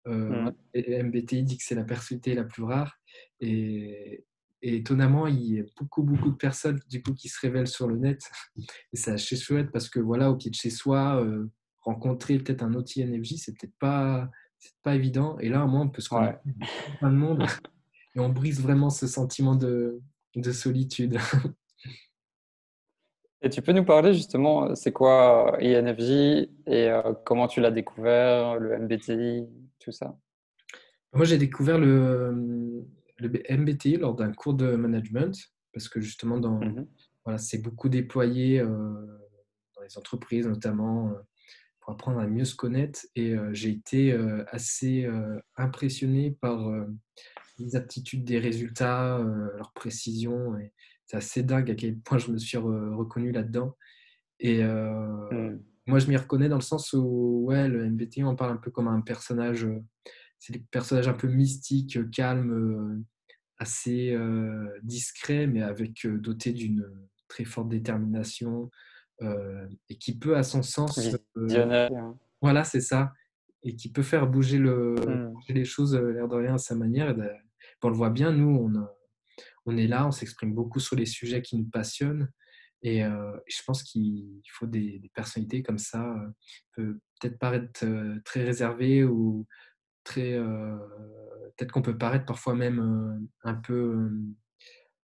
Voilà. Mhm. Et MBTI dit que c'est la personnalité la plus rare. Et, et étonnamment, il y a beaucoup, beaucoup de personnes du coup, qui se révèlent sur le net. Et c'est assez chouette parce que voilà, au pied de chez soi, rencontrer peut-être un autre INFJ, c'est pas évident. Et là, au moins, on peut se connecter Ouais. avec plein de monde et on brise vraiment ce sentiment de solitude. Et tu peux nous parler justement, c'est quoi INFJ et comment tu l'as découvert, le MBTI, tout ça? Moi, j'ai découvert le MBTI lors d'un cours de management parce que justement, Mhm. voilà, c'est beaucoup déployé dans les entreprises notamment pour apprendre à mieux se connaître. Et j'ai été assez impressionné par les aptitudes des résultats, leur précision. Et c'est assez dingue à quel point je me suis reconnu là-dedans. Et Mhm. moi, je m'y reconnais dans le sens où ouais, le MBTI, on parle un peu comme un personnage. C'est des personnages un peu mystiques, calmes, assez discrets, mais doté d'une très forte détermination et qui peut, à son sens, Visionnaire, hein. voilà, c'est ça, et qui peut faire bouger, Mhm. bouger les choses, l'air de rien, à sa manière. On le voit bien, nous, on est là, on s'exprime beaucoup sur les sujets qui nous passionnent. Et je pense qu'il faut des personnalités comme ça, peut-être paraître très réservées ou très, peut-être qu'on peut paraître parfois même un peu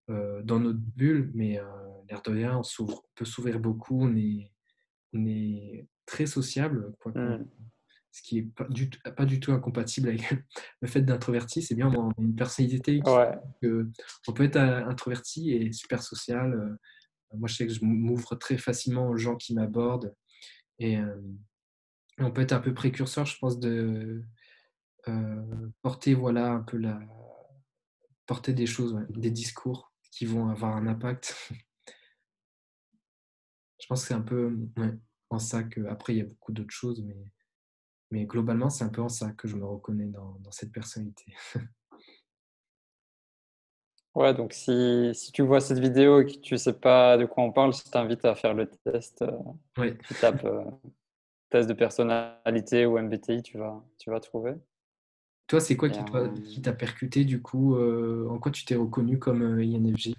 dans notre bulle, mais l'air de rien, on peut s'ouvrir beaucoup, on est très sociable, quoi qu'on, Mhm. ce qui est pas du tout incompatible avec le fait d'introverti. C'est bien, on a une personnalité Ouais. on peut être introverti et super social. Moi, je sais que je m'ouvre très facilement aux gens qui m'abordent et on peut être un peu précurseur, je pense, de porter voilà un peu porter des choses, ouais, des discours qui vont avoir un impact. Je pense que c'est un peu ouais, en ça que, après, il y a beaucoup d'autres choses, mais globalement, c'est un peu en ça que je me reconnais dans cette personnalité. Ouais, donc si tu vois cette vidéo et que tu sais pas de quoi on parle, je t'invite à faire le test. Ouais. Tu tapes test de personnalité ou MBTI, tu vas trouver. Toi, c'est quoi Et, qui t'a percuté du coup, en quoi tu t'es reconnu comme, INFJ?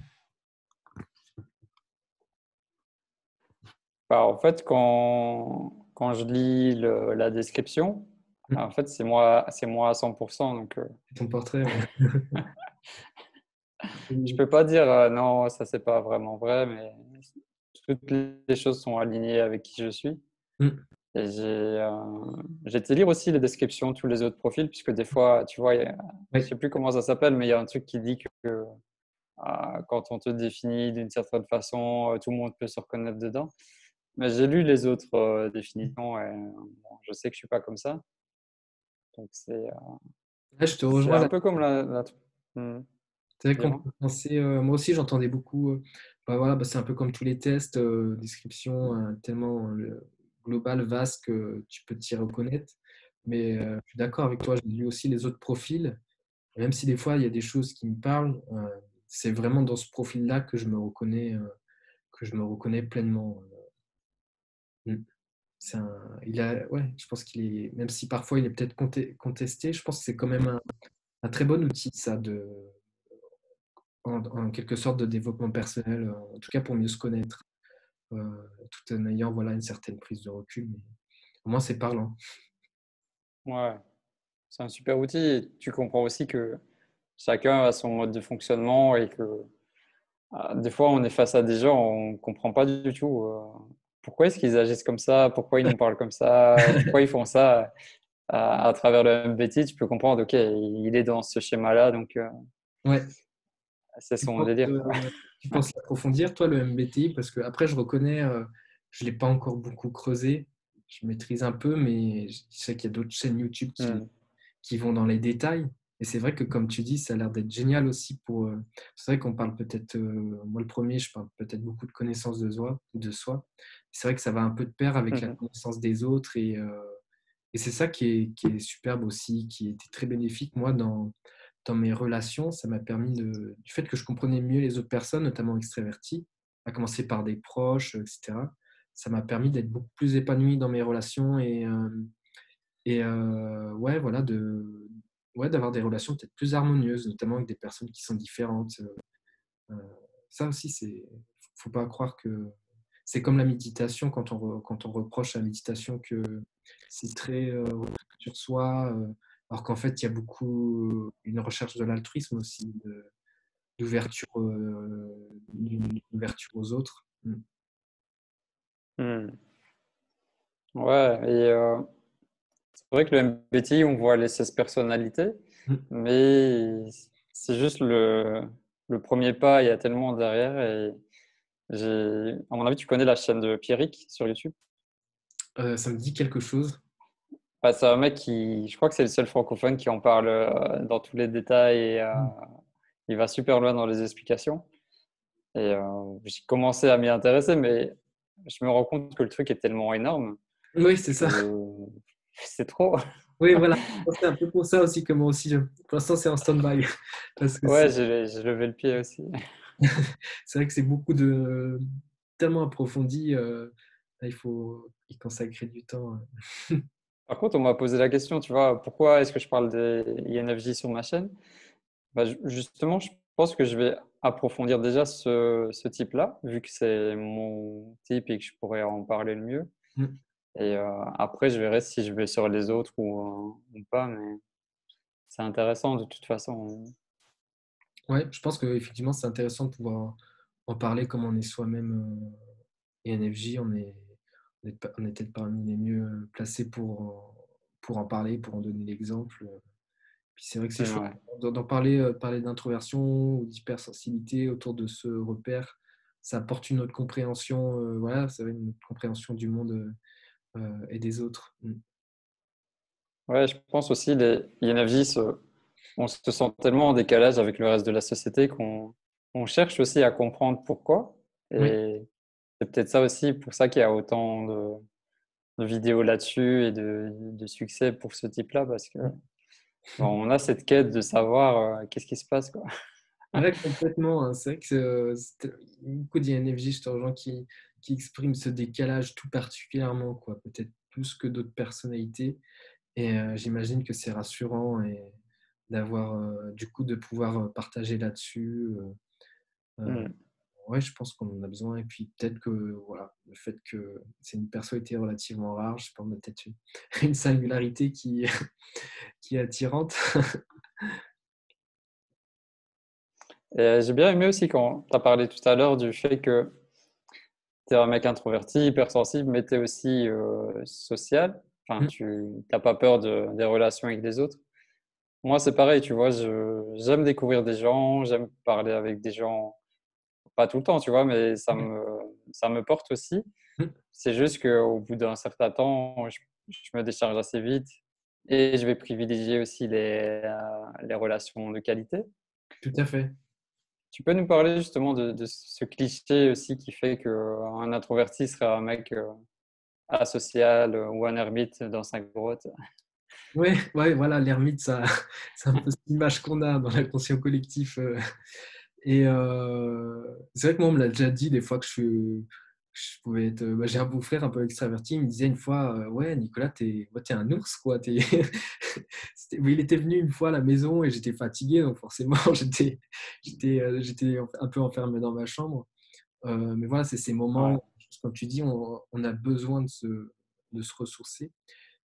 bah, en fait, quand je lis la description, Mmh, en fait, c'est moi à 100%. Donc, c'est ton portrait, ouais. je Mmh, peux pas dire non, ça c'est pas vraiment vrai, mais toutes les choses sont alignées avec qui je suis. mmh, Et j'ai été lire aussi les descriptions de tous les autres profils, puisque des fois, tu vois, je ouais, sais plus comment ça s'appelle, mais il y a un truc qui dit que quand on te définit d'une certaine façon, tout le monde peut se reconnaître dedans. Mais j'ai lu les autres définitions et bon, je sais que je suis pas comme ça. Donc ouais, je te c'est rejoins un là. peu comme la. Hmm, C'est vrai qu'on dis-moi. peut penser, moi aussi j'entendais beaucoup, bah, voilà, bah, c'est un peu comme tous les tests, description, tellement, globale, vaste que tu peux t'y reconnaître. Mais, je suis d'accord avec toi, j'ai lu aussi les autres profils, et même si des fois il y a des choses qui me parlent, c'est vraiment dans ce profil-là que je me reconnais pleinement, mmh. C'est un il a ouais, je pense qu'il est, même si parfois il est peut-être contesté, je pense que c'est quand même un très bon outil ça, en quelque sorte, de développement personnel, en tout cas pour mieux se connaître, tout en ayant, voilà, une certaine prise de recul, mais au moins c'est parlant. Ouais, c'est un super outil. Et tu comprends aussi que chacun a son mode de fonctionnement et que des fois, on est face à des gens, on ne comprend pas du tout pourquoi est-ce qu'ils agissent comme ça, pourquoi ils nous parlent comme ça, pourquoi ils font ça. À travers le MBTI, tu peux comprendre, ok, il est dans ce schéma-là, donc Ouais, c'est tu son penses, délire, quoi. tu penses l'approfondir toi, le MBTI? Parce qu'après je reconnais, je l'ai pas encore beaucoup creusé. Je maîtrise un peu, mais je sais qu'il y a d'autres chaînes YouTube Hmm, qui vont dans les détails. Et c'est vrai que comme tu dis, ça a l'air d'être génial aussi pour, c'est vrai qu'on parle peut-être, moi le premier, je parle peut-être beaucoup de connaissance de soi. C'est vrai que ça va un peu de pair avec la mhm, connaissance des autres, et c'est ça qui est superbe aussi, qui était très bénéfique, moi, dans mes relations. Ça m'a permis du fait que je comprenais mieux les autres personnes, notamment extraverties, à commencer par des proches, et cetera. Ça m'a permis d'être beaucoup plus épanoui dans mes relations, ouais, voilà, ouais, d'avoir des relations peut-être plus harmonieuses, notamment avec des personnes qui sont différentes. Heu, Ça aussi, faut pas croire que c'est comme la méditation, quand on reproche à la méditation que c'est très, sur soi, alors qu'en fait, il y a beaucoup une recherche de l'altruisme aussi, d'ouverture, d'une ouverture aux autres. Mmh. hmm. Ouais, et c'est vrai que le MBTI, on voit les 16 personnalités, Mmh. mais c'est juste le premier pas, il y a tellement derrière. Et à mon avis, tu connais la chaîne de Pierrick sur YouTube? Ça me dit quelque chose. Bah, c'est un mec je crois que c'est le seul francophone qui en parle dans tous les détails et Mmh. il va super loin dans les explications. Et j'ai commencé à m'y intéresser, mais je me rends compte que le truc est tellement énorme Oui, c'est ça. que c'est trop. Oui, voilà. C'est un peu pour ça aussi que moi aussi, pour l'instant, c'est en stand-by parce que Ouais, j'ai levé le pied aussi. c'est vrai que c'est beaucoup de tellement approfondi, là, il faut y consacrer du temps, Par contre, on m'a posé la question, tu vois, pourquoi est-ce que je parle des INFJ sur ma chaîne? Bah, justement, je pense que je vais approfondir déjà ce type-là, vu que c'est mon type et que je pourrais en parler le mieux. Mmh. Et après, je verrai si je vais sur les autres ou pas, mais c'est intéressant de toute façon. Ouais, je pense qu'effectivement, c'est intéressant de pouvoir en parler comme on est soi-même, ENFJ, on est peut-être parmi les mieux placés pour en parler, pour en donner l'exemple, puis c'est vrai que c'est chouette Ouais. d'en parler, parler d'introversion ou d'hypersensibilité autour de ce repère. Ça apporte une autre compréhension, voilà, ça va une autre compréhension du monde, et des autres. Mmh. Ouais, je pense aussi les INFJ, on se sent tellement en décalage avec le reste de la société qu'on cherche aussi à comprendre pourquoi. Oui, Et c'est peut-être ça aussi, pour ça qu'il y a autant de vidéos là-dessus et de succès pour ce type-là, parce que bon, on a cette quête de savoir qu'est-ce qui se passe, quoi. Ouais, complètement, hein. C'est vrai que beaucoup d'INFJ, je gens qui expriment ce décalage tout particulièrement, quoi, peut-être plus que d'autres personnalités. Et j'imagine que c'est rassurant et d'avoir, du coup, de pouvoir partager là-dessus. Euh, Mm. ouais, je pense qu'on en a besoin. Et puis peut-être que voilà, le fait que c'est une personnalité relativement rare, je sais pas, on a peut-être une singularité qui est attirante. Et j'ai bien aimé aussi quand tu as parlé tout à l'heure du fait que tu es un mec introverti, hypersensible, mais tu es aussi social. Enfin, Mm. tu n'as pas peur des relations avec les autres. Moi, c'est pareil, tu vois, j'aime découvrir des gens, j'aime parler avec des gens, pas tout le temps, tu vois, mais ça me porte aussi. Mm. C'est juste qu'au bout d'un certain temps, je me décharge assez vite et je vais privilégier aussi les relations de qualité. Tout à fait. Tu peux nous parler justement de ce cliché aussi qui fait qu'un introverti serait un mec asocial ou un ermite dans sa grotte? Ouais, ouais, voilà, l'ermite, ça, c'est un peu cette image qu'on a dans l'inconscient collectif. Et c'est vrai que moi, on me l'a déjà dit des fois que je pouvais être. Bah, j'ai un beau-frère un peu extraverti. Il me disait une fois, ouais, Nicolas, t'es un ours, quoi. Mais il était venu une fois à la maison et j'étais fatigué, donc forcément, j'étais un peu enfermé dans ma chambre. Mais voilà, c'est ces Ouais. moments, comme tu dis, on a besoin de se ressourcer.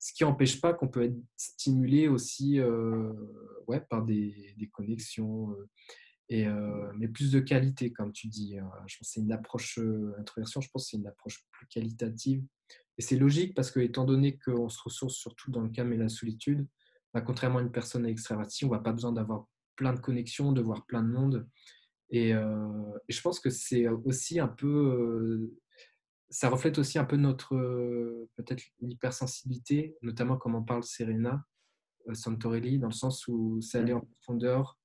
Ce qui n'empêche pas qu'on peut être stimulé aussi, ouais, par des connexions, mais plus de qualité, comme tu dis. Je pense que c'est une approche introversion, je pense que c'est une approche plus qualitative. Et c'est logique parce que, étant donné qu'on se ressource surtout dans le calme et la solitude, bah, contrairement à une personne extravertie, on n'a pas besoin d'avoir plein de connexions, de voir plein de monde. Et je pense que c'est aussi un peu, ça reflète aussi un peu notre, peut-être l'hypersensibilité, notamment comme en parle Serena Santorelli, dans le sens où c'est aller en Mhm. profondeur,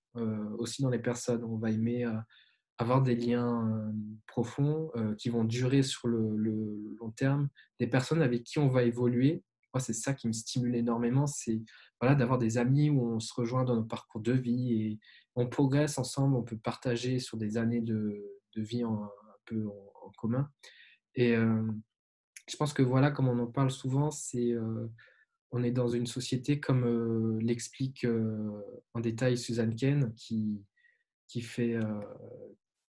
aussi dans les personnes. On va aimer avoir des liens profonds qui vont durer sur le long terme, des personnes avec qui on va évoluer. Moi, c'est ça qui me stimule énormément, c'est voilà, d'avoir des amis où on se rejoint dans nos parcours de vie et on progresse ensemble, on peut partager sur des années de vie un peu en commun. Et je pense que voilà, comme on en parle souvent, on est dans une société comme l'explique en détail Suzanne Cain, qui fait,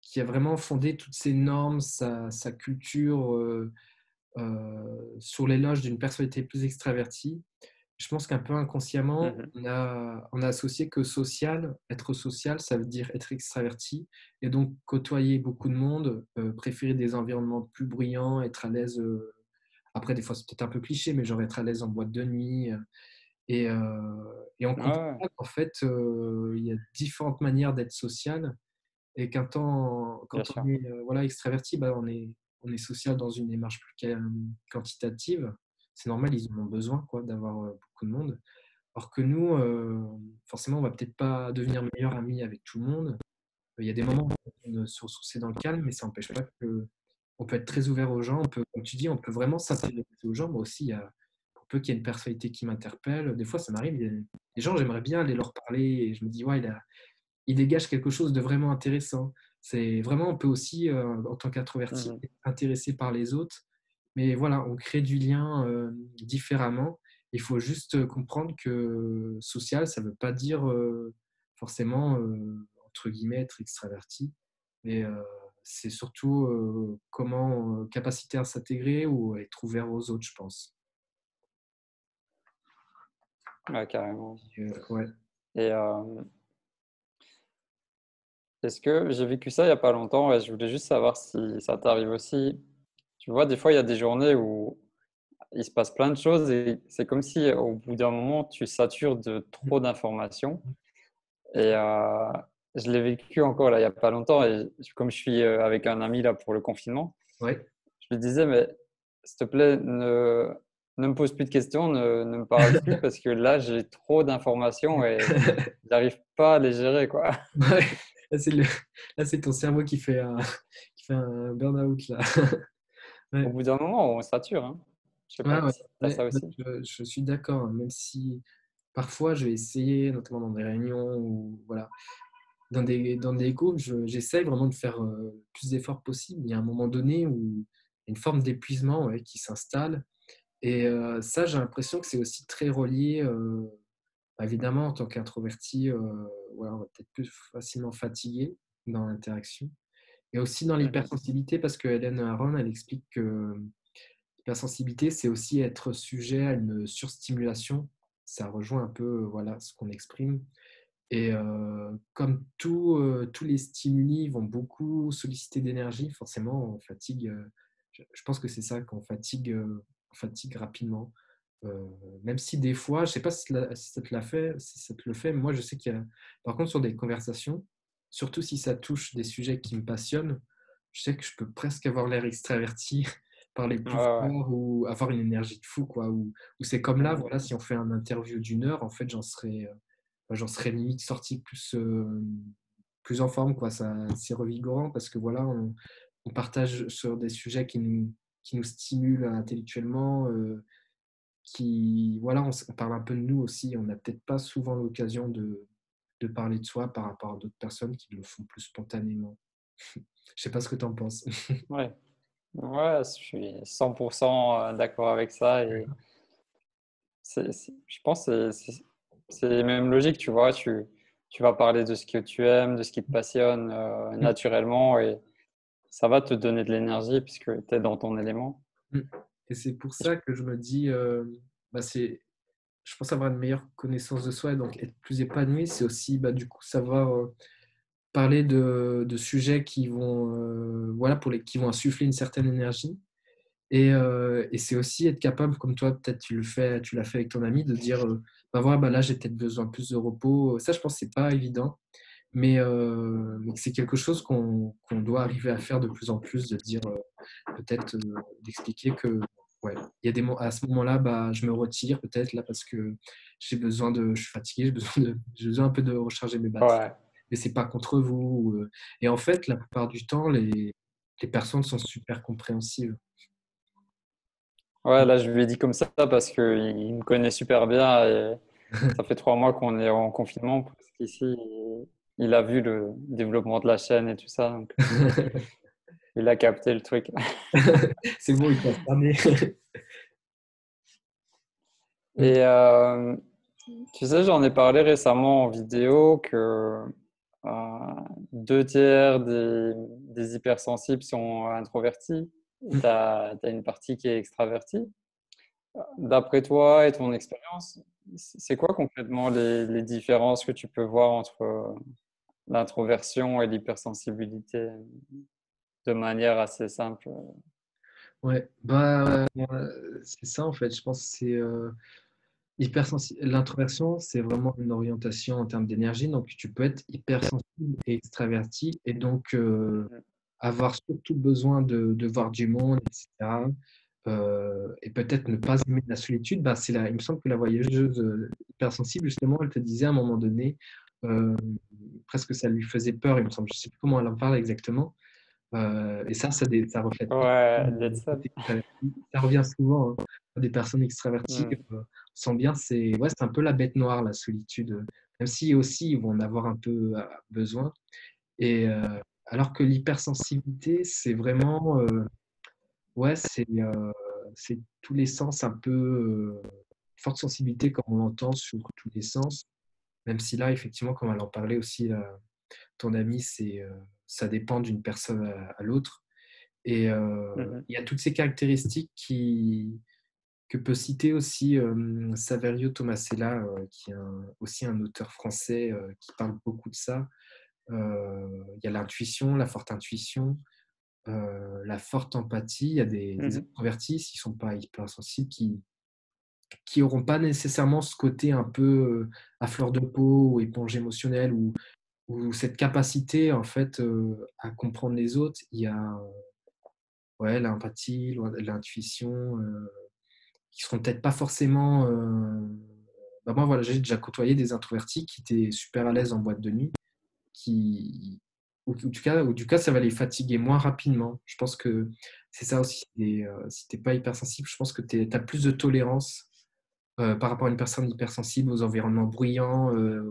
qui a vraiment fondé toutes ces normes, sa culture sur l'éloge d'une personnalité plus extravertie. Je pense qu'un peu inconsciemment, Mhm. on a associé que social, être social, ça veut dire être extraverti, et donc côtoyer beaucoup de monde, préférer des environnements plus bruyants, être à l'aise. Après, des fois, c'est peut-être un peu cliché, mais genre être à l'aise en boîte de nuit. Et on comprend Ouais, pas qu'en fait, il y a différentes manières d'être social et bien quand on sûr. est voilà, extraverti, bah, on est social dans une démarche plus quantitative. C'est normal, ils en ont besoin quoi, d'avoir beaucoup de monde. Alors que nous, forcément, on va peut-être pas devenir meilleur ami avec tout le monde. Il y a des moments où on se ressourcer dans le calme, mais ça n'empêche pas que on peut être très ouvert aux gens. On peut, comme tu dis, on peut vraiment s'intéresser aux gens. Moi aussi, pour peu qu'il y ait une personnalité qui m'interpelle, des fois, ça m'arrive. Il y a des gens, j'aimerais bien aller leur parler et je me dis, ouais, il dégage quelque chose de vraiment intéressant. C'est vraiment, on peut aussi, en tant qu'introverti, Mhm. être intéressé par les autres. Mais voilà, on crée du lien différemment. Il faut juste comprendre que social, ça ne veut pas dire forcément, entre guillemets, être extraverti. Mais c'est surtout comment, capacité à s'intégrer ou à être ouvert aux autres, je pense. Ouais, carrément. Ouais. Et est-ce que j'ai vécu ça il n'y a pas longtemps et je voulais juste savoir si ça t'arrive aussi. Tu vois, des fois, il y a des journées où il se passe plein de choses et c'est comme si au bout d'un moment, tu satures de trop d'informations. Et je l'ai vécu encore là, il n'y a pas longtemps. Et comme je suis avec un ami là pour le confinement, Ouais. je lui disais, mais s'il te plaît, ne me pose plus de questions, ne me parle plus parce que là, j'ai trop d'informations et j'arrive pas à les gérer, quoi. Ouais. Là, c'est ton cerveau qui fait un burn-out là. au Ouais. bout d'un moment, on sature, hein. Je sais Ouais, pas ouais, si tu as ouais, ça ouais, aussi. je suis d'accord, hein, même si parfois je vais essayer, notamment dans des réunions ou voilà, dans des groupes, j'essaye vraiment de faire, le plus d'efforts possible. Il y a un moment donné où il y a une forme d'épuisement, ouais, qui s'installe et ça, j'ai l'impression que c'est aussi très relié, bah, évidemment en tant qu'introverti, voilà, on va peut-être plus facilement fatiguer dans l'interaction et aussi dans Mmh. l'hypersensibilité parce que Hélène Aron, elle explique que l'hypersensibilité, c'est aussi être sujet à une surstimulation. Ça rejoint un peu, voilà, ce qu'on exprime et comme tous les stimuli vont beaucoup solliciter d'énergie, forcément on fatigue, je pense que c'est ça, on fatigue rapidement. Heu, Même si des fois, je sais pas si ça te l'a fait, si ça te le fait, moi je sais qu'il y a par contre sur des conversations, surtout si ça touche des sujets qui me passionnent, je sais que je peux presque avoir l'air extraverti, parler Ouais, plus ouais. fort ou avoir une énergie de fou quoi, ou c'est comme là, Mmh. voilà, si on fait un interview d'1 heure, en fait, j'en serais limite sorti plus en forme quoi. C'est revigorant parce que voilà, on partage sur des sujets qui nous stimulent intellectuellement, qui voilà, on parle un peu de nous aussi. On n'a peut-être pas souvent l'occasion de parler de soi par rapport à d'autres personnes qui le font plus spontanément. Je sais pas ce que tu en penses? Ouais. Ouais, je suis 100 d'accord avec ça et je pense que c'est même logique, tu vois? Tu vas parler de ce que tu aimes, de ce qui te passionne, Mmh, naturellement et ça va te donner de l'énergie puisque tu es dans ton élément mmh et c'est pour et je ça que je me dis, bah, je pense avoir une meilleure connaissance de soi et donc être plus épanoui, c'est aussi, bah, du coup, savoir, parler de sujets qui vont, voilà, qui vont insuffler une certaine énergie et c'est aussi être capable, comme toi, peut-être tu l'as fait avec ton ami, de dire, bah, voilà, bah, là, j'ai peut-être besoin de plus de repos. Ça, je pense que c'est pas évident, mais que c'est quelque chose qu'on doit arriver à faire de plus en plus, de dire, peut-être, d'expliquer que, ouais, il y a des mo à ce moment-là, bah, je me retire peut-être là parce que je suis fatigué, j'ai besoin un peu de recharger mes batteries, ouais. mais c'est pas contre vous, et en fait, la plupart du temps, les personnes sont super compréhensives. Ouais, là, je lui ai dit comme ça parce qu'il me connaît super bien et ça fait 3 mois qu'on est en confinement presque ici et il a vu le développement de la chaîne et tout ça, donc il a capté le truc. C'est bon, il passe cerné. Mmh, Et tu sais, j'en ai parlé récemment en vidéo que 2 tiers des hypersensibles sont introvertis et mmh. tu as une partie qui est extravertie. D'après toi et ton expérience, c'est quoi concrètement les différences que tu peux voir entre l'introversion et l'hypersensibilité de manière assez simple? Ouais, bah, c'est ça en fait, je pense que c'est, l'introversion, c'est vraiment une orientation en termes d'énergie, donc tu peux être hypersensible et extraverti et donc Mmh. avoir surtout besoin de voir du monde et cetera, et peut-être ne pas aimer la solitude. Bah, il me semble que la voyageuse, hypersensible justement, elle te disait à un moment donné, hem, presque ça lui faisait peur, il me semble. Je sais plus comment elle en parle exactement. Et ça reflète Ouais, parfaitement d'être le seul. côté extraverti. Ça revient souvent, hein. Des personnes extraverties, Mmh. sent bien, c'est un peu la bête noire, la solitude, même si aussi ils vont en avoir un peu, besoin et alors que l'hypersensibilité, c'est vraiment, ouais, c'est tous les sens un peu, forte sensibilité comme on l'entend sur tous les sens, même si là, effectivement, comme elle en parlait aussi, ton amie, ça dépend d'une personne à l'autre. Et Mmh. il y a toutes ces caractéristiques que peut citer aussi, Saverio Tomasella, qui est aussi un auteur français, qui parle beaucoup de ça. Il y a l'intuition, la forte intuition, la forte empathie. Il y a des Mmh. introvertis, s'ils ne sont pas hypersensibles, qui n'auront pas nécessairement ce côté un peu, à fleur de peau ou éponge émotionnelle ou cette capacité en fait, à comprendre les autres. Il y a, ouais, l'empathie, l'intuition, qui seront peut-être pas forcément, bah, moi voilà, j'ai déjà côtoyé des introvertis qui étaient super à l'aise en boîte de nuit, qui ou du cas, ça va les fatiguer moins rapidement. Je pense que c'est ça aussi. Et, si tu n'es pas hypersensible, je pense que tu as plus de tolérance par rapport à une personne hypersensible aux environnements bruyants, euh,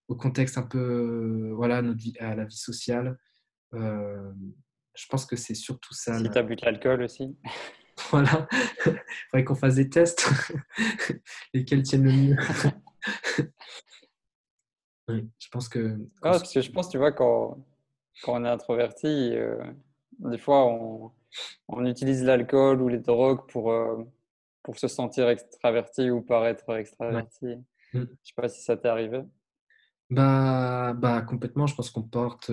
au contexte un peu, voilà, à la vie sociale. Euh, je pense que c'est surtout ça. Si Là. tu as bu de l'alcool aussi. Voilà. Il faudrait qu'on fasse des tests. Lesquels tiennent le mieux. Oui, je pense que Ah, parce que je pense, tu vois, quand on est introverti, des fois, on utilise l'alcool ou les drogues pour se sentir extraverti ou paraître ouais. extraverti. Mm. Je sais pas si ça t'est arrivé. Bah, complètement. Je pense qu'on porte,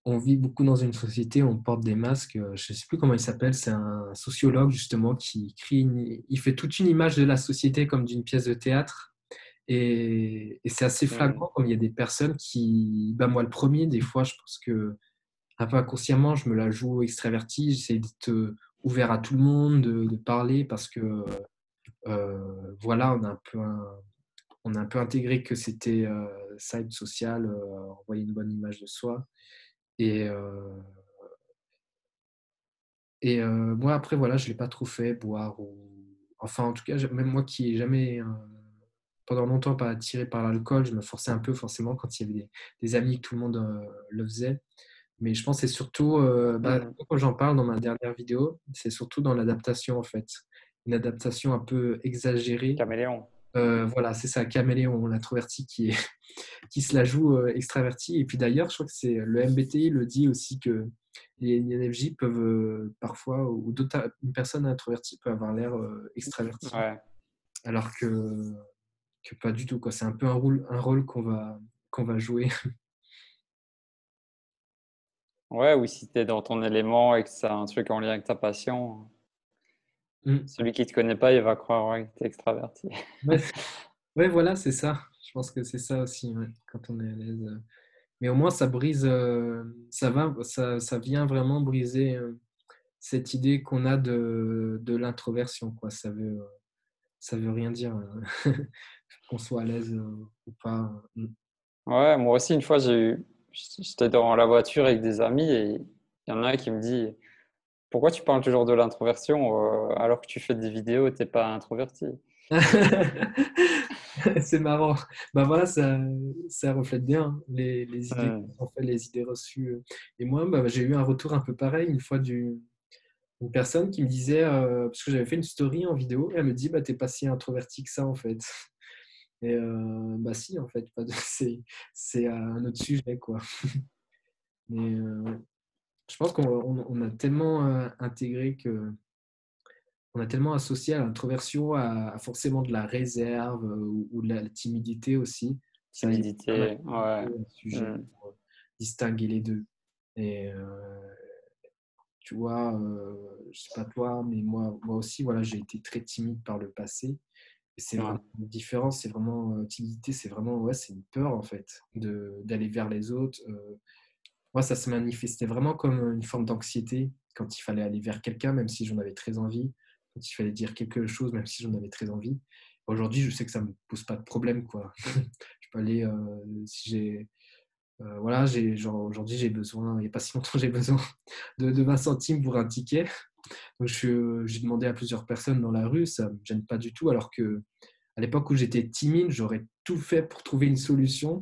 on vit beaucoup dans une société où on porte des masques. Je ne sais plus comment il s'appelle. C'est un sociologue justement qui il fait toute une image de la société comme d'une pièce de théâtre. Et c'est assez Hmm. flagrant comme il y a des personnes qui, bah moi le premier, des fois, je pense que un peu inconsciemment, je me la joue extravertie. J'essaie d'être ouvert à tout le monde, de parler parce que voilà, on a un peu intégré que c'était ça être social, envoyer une bonne image de soi. Et, moi, après, voilà, je ne l'ai pas trop fait, boire. Enfin, en tout cas, même moi qui n'ai jamais, pendant longtemps, pas attiré par l'alcool, je me forçais un peu, forcément, quand il y avait des amis, que tout le monde le faisait. Mais je pense que c'est surtout, bah, Hmm. quand j'en parle dans ma dernière vidéo, c'est surtout dans l'adaptation, en fait. Une adaptation un peu exagérée. Caméléon. Voilà, c'est ça, caméléon, l'introverti qui se la joue extraverti. Et puis d'ailleurs, je crois que c'est le MBTI le dit aussi que les INFJ peuvent parfois, ou une personne introvertie peut avoir l'air extraverti, Ouais. alors que pas du tout, quoi. C'est un peu un rôle qu'on va jouer. Ouais, ou si tu es dans ton élément et que c'est un truc en lien avec ta passion, Mm. celui qui te connaît pas, il va croire ouais, que tu es extraverti. Ouais, ouais, voilà, c'est ça. Je pense que c'est ça aussi, ouais, quand on est à l'aise. Mais au moins, ça brise, ça vient vraiment briser cette idée qu'on a de l'introversion, quoi. Ça veut rien dire qu'on soit à l'aise ou pas. Ouais, moi aussi, une fois, j'étais dans la voiture avec des amis et il y en a un qui me dit, pourquoi tu parles toujours de l'introversion alors que tu fais des vidéos et t'es pas introverti? C'est marrant. Bah voilà, ça reflète bien les idées Hmm. qu'on s'en fait, les idées reçues. Et moi, bah, j'ai eu un retour un peu pareil une fois une personne qui me disait, parce que j'avais fait une story en vidéo, et elle me dit, bah, t'es pas si introverti que ça en fait. Et bah si, en fait, pas de- c'est un autre sujet, quoi. Mais ouais. Je pense qu'on a tellement intégré que on a tellement associé à l'introversion à forcément de la réserve ou de la timidité aussi. Ça, il y a pas mal Timidité, ouais. de sujets Hmm. pour distinguer les deux. Et tu vois, je sais pas toi, mais moi aussi, voilà, j'ai été très timide par le passé. Et c'est Ouais. vraiment différent, c'est vraiment timidité, c'est vraiment, ouais, c'est une peur en fait d'aller vers les autres. Moi, ça se manifestait vraiment comme une forme d'anxiété quand il fallait aller vers quelqu'un, même si j'en avais très envie, quand il fallait dire quelque chose, même si j'en avais très envie. Aujourd'hui, je sais que ça me pose pas de problème, quoi. Je peux aller, si j'ai, voilà, genre aujourd'hui, j'ai besoin, il n'y a pas si longtemps, j'ai besoin de 20 centimes pour un ticket. Donc, j'ai demandé à plusieurs personnes dans la rue, ça me gêne pas du tout, alors que à l'époque où j'étais timide, j'aurais tout fait pour trouver une solution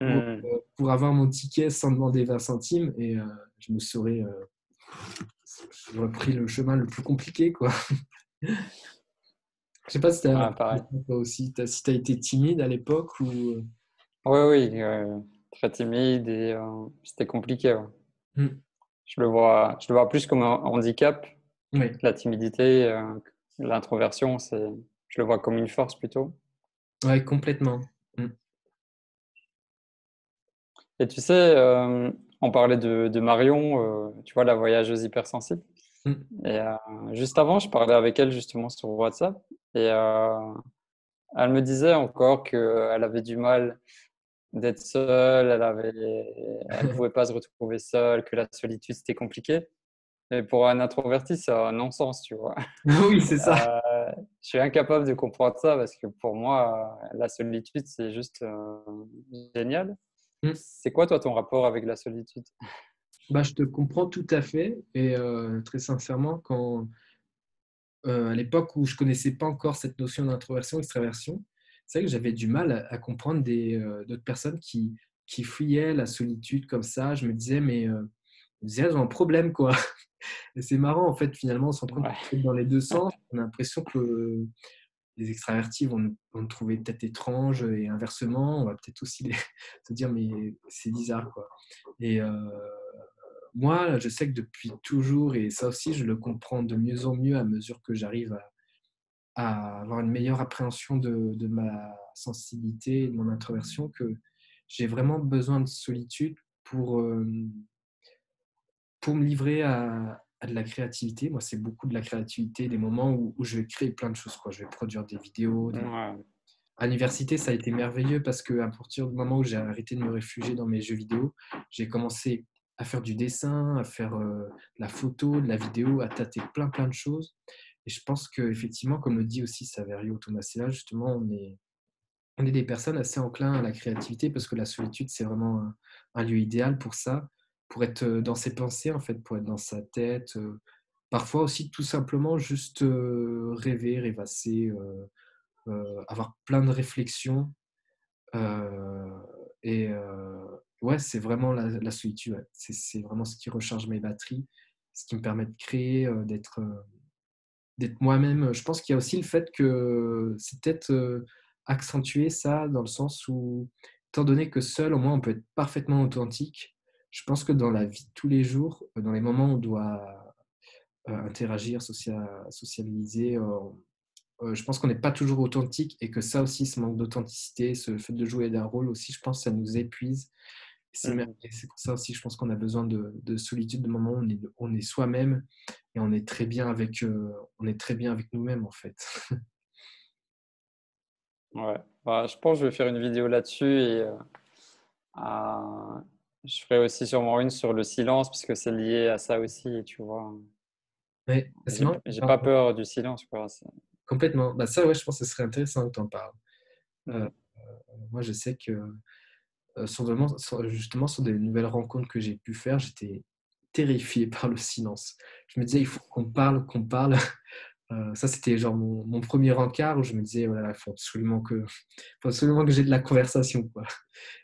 Hmm. pour avoir mon ticket sans demander 20 centimes et je me serais j'aurais pris le chemin le plus compliqué, quoi. Je sais pas si tu as Ouais, pareil. toi aussi, si tu as été timide à l'époque ou Oui, oui, très timide et c'était compliqué. Ouais. Hmm. Je le vois plus comme un handicap, Ouais, la timidité, l'introversion, je le vois comme une force plutôt. ouais, complètement. Hmm. Et tu sais, on parlait de Marion, tu vois, la voyageuse hypersensible. Hmm. Et juste avant, je parlais avec elle justement sur WhatsApp. Et elle me disait encore qu'elle avait du mal d'être seule, elle pouvait pas se retrouver seule, que la solitude c'était compliqué. Et pour un introverti, c'est un non-sens, tu vois. Oui, c'est ça. je suis incapable de comprendre ça parce que pour moi, la solitude, c'est juste génial. Mm. C'est quoi, toi, ton rapport avec la solitude? Bah, je te comprends tout à fait et très sincèrement, à l'époque où je connaissais pas encore cette notion d'introversion, extraversion, c'est vrai que j'avais du mal à comprendre d'autres personnes qui fuyaient la solitude comme ça. Je me disais, mais je me disais, elles ont un problème, quoi. Et c'est marrant, en fait, finalement, on se rend compte que Ouais. c'est dans les deux sens. On a l'impression que les extravertis vont nous trouver peut-être étranges et inversement, on va peut-être aussi se dire, mais c'est bizarre, quoi. Et moi, je sais que depuis toujours, et ça aussi, je le comprends de mieux en mieux à mesure que j'arrive à avoir une meilleure appréhension de ma sensibilité et de mon introversion, que j'ai vraiment besoin de solitude pour, pour me livrer à de la créativité. Moi, c'est beaucoup de la créativité, des moments où je vais créer plein de choses, quoi. Je vais produire des vidéos. Ouais. À l'université, ça a été merveilleux parce qu'à partir du moment où j'ai arrêté de me réfugier dans mes jeux vidéo, j'ai commencé à faire du dessin, à faire de la photo, de la vidéo, à tâter plein de choses. Et je pense qu'effectivement, comme le dit aussi Saverio Tomasella, justement, on est des personnes assez enclins à la créativité parce que la solitude, c'est vraiment un lieu idéal pour ça, pour être dans ses pensées, en fait, pour être dans sa tête. Parfois aussi, tout simplement, juste rêver, rêvasser, avoir plein de réflexions. euh, et ouais, c'est vraiment la solitude. Ouais. C'est vraiment ce qui recharge mes batteries, ce qui me permet de créer, d'être moi-même. Je pense qu'il y a aussi le fait que c'est peut-être accentuer ça dans le sens où, étant donné que seul, au moins, on peut être parfaitement authentique. Je pense que dans la vie de tous les jours, dans les moments où on doit interagir, sociabiliser, je pense qu'on n'est pas toujours authentique et que ça aussi, ce manque d'authenticité, ce fait de jouer d'un rôle aussi, je pense que ça nous épuise. Mhm. Et c'est pour ça aussi, je pense qu'on a besoin de solitude, de moments où on est soi-même et on est très bien avec nous-mêmes en fait. Ouais. Bah, je pense que je vais faire une vidéo là-dessus et euh, je ferai aussi sûrement une sur le silence parce que c'est lié à ça aussi, tu vois. Ouais, c'est marrant que tu J'ai parles pas peur du silence, quoi. complètement. Bah ça, ouais, je pense que ce serait intéressant que tu en parles. Euh, Mhm. moi, je sais que justement, sur des nouvelles rencontres que j'ai pu faire, j'étais terrifié par le silence. Je me disais, il faut qu'on parle, qu'on parle. Ça, c'était genre mon premier encart où je me disais, voilà, il faut absolument que j'ai de la conversation, quoi.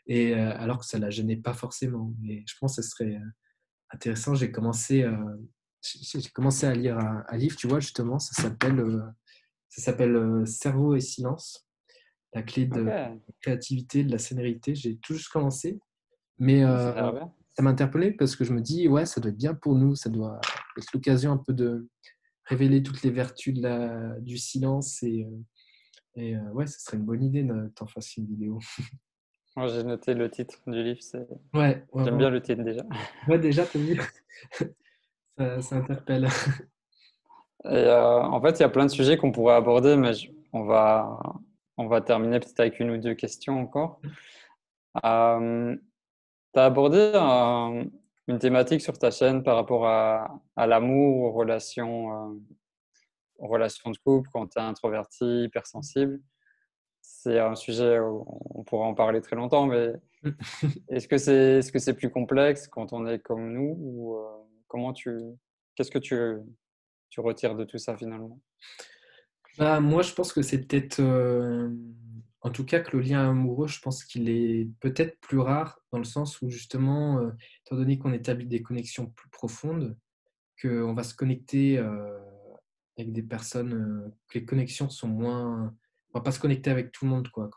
Et alors que ça ne la gênait pas forcément. Mais je pense que ce serait intéressant. J'ai commencé à lire un livre, tu vois, justement, ça s'appelle Cerveau et silence, la clé de Ok, la créativité, de la sénérité. J'ai tout juste commencé, mais ça a l'air bien. ça m'a interpellé parce que je me dis, ouais, ça doit être bien pour nous, ça doit être l'occasion un peu de révéler toutes les vertus du silence et ouais, ce serait une bonne idée que tu en fasses une vidéo. Moi, j'ai noté le titre du livre. Ouais, J'aime vraiment. bien le titre déjà. Ouais, déjà, t'as vu, ça interpelle. Et en fait, il y a plein de sujets qu'on pourrait aborder, mais on va terminer peut-être avec une ou deux questions encore. Tu as abordé une thématique sur ta chaîne par rapport à l'amour, aux relations de couple, quand tu es introverti, hypersensible. C'est un sujet où on pourrait en parler très longtemps, mais est-ce que c'est plus complexe quand on est comme nous ou qu'est-ce que tu retires de tout ça finalement? Bah, moi, je pense que c'est peut-être, en tout cas, que le lien amoureux, je pense qu'il est peut-être plus rare dans le sens où justement, étant donné qu'on établit des connexions plus profondes, qu'on va se connecter avec des personnes, que les connexions sont moins. On va pas se connecter avec tout le monde, quoi.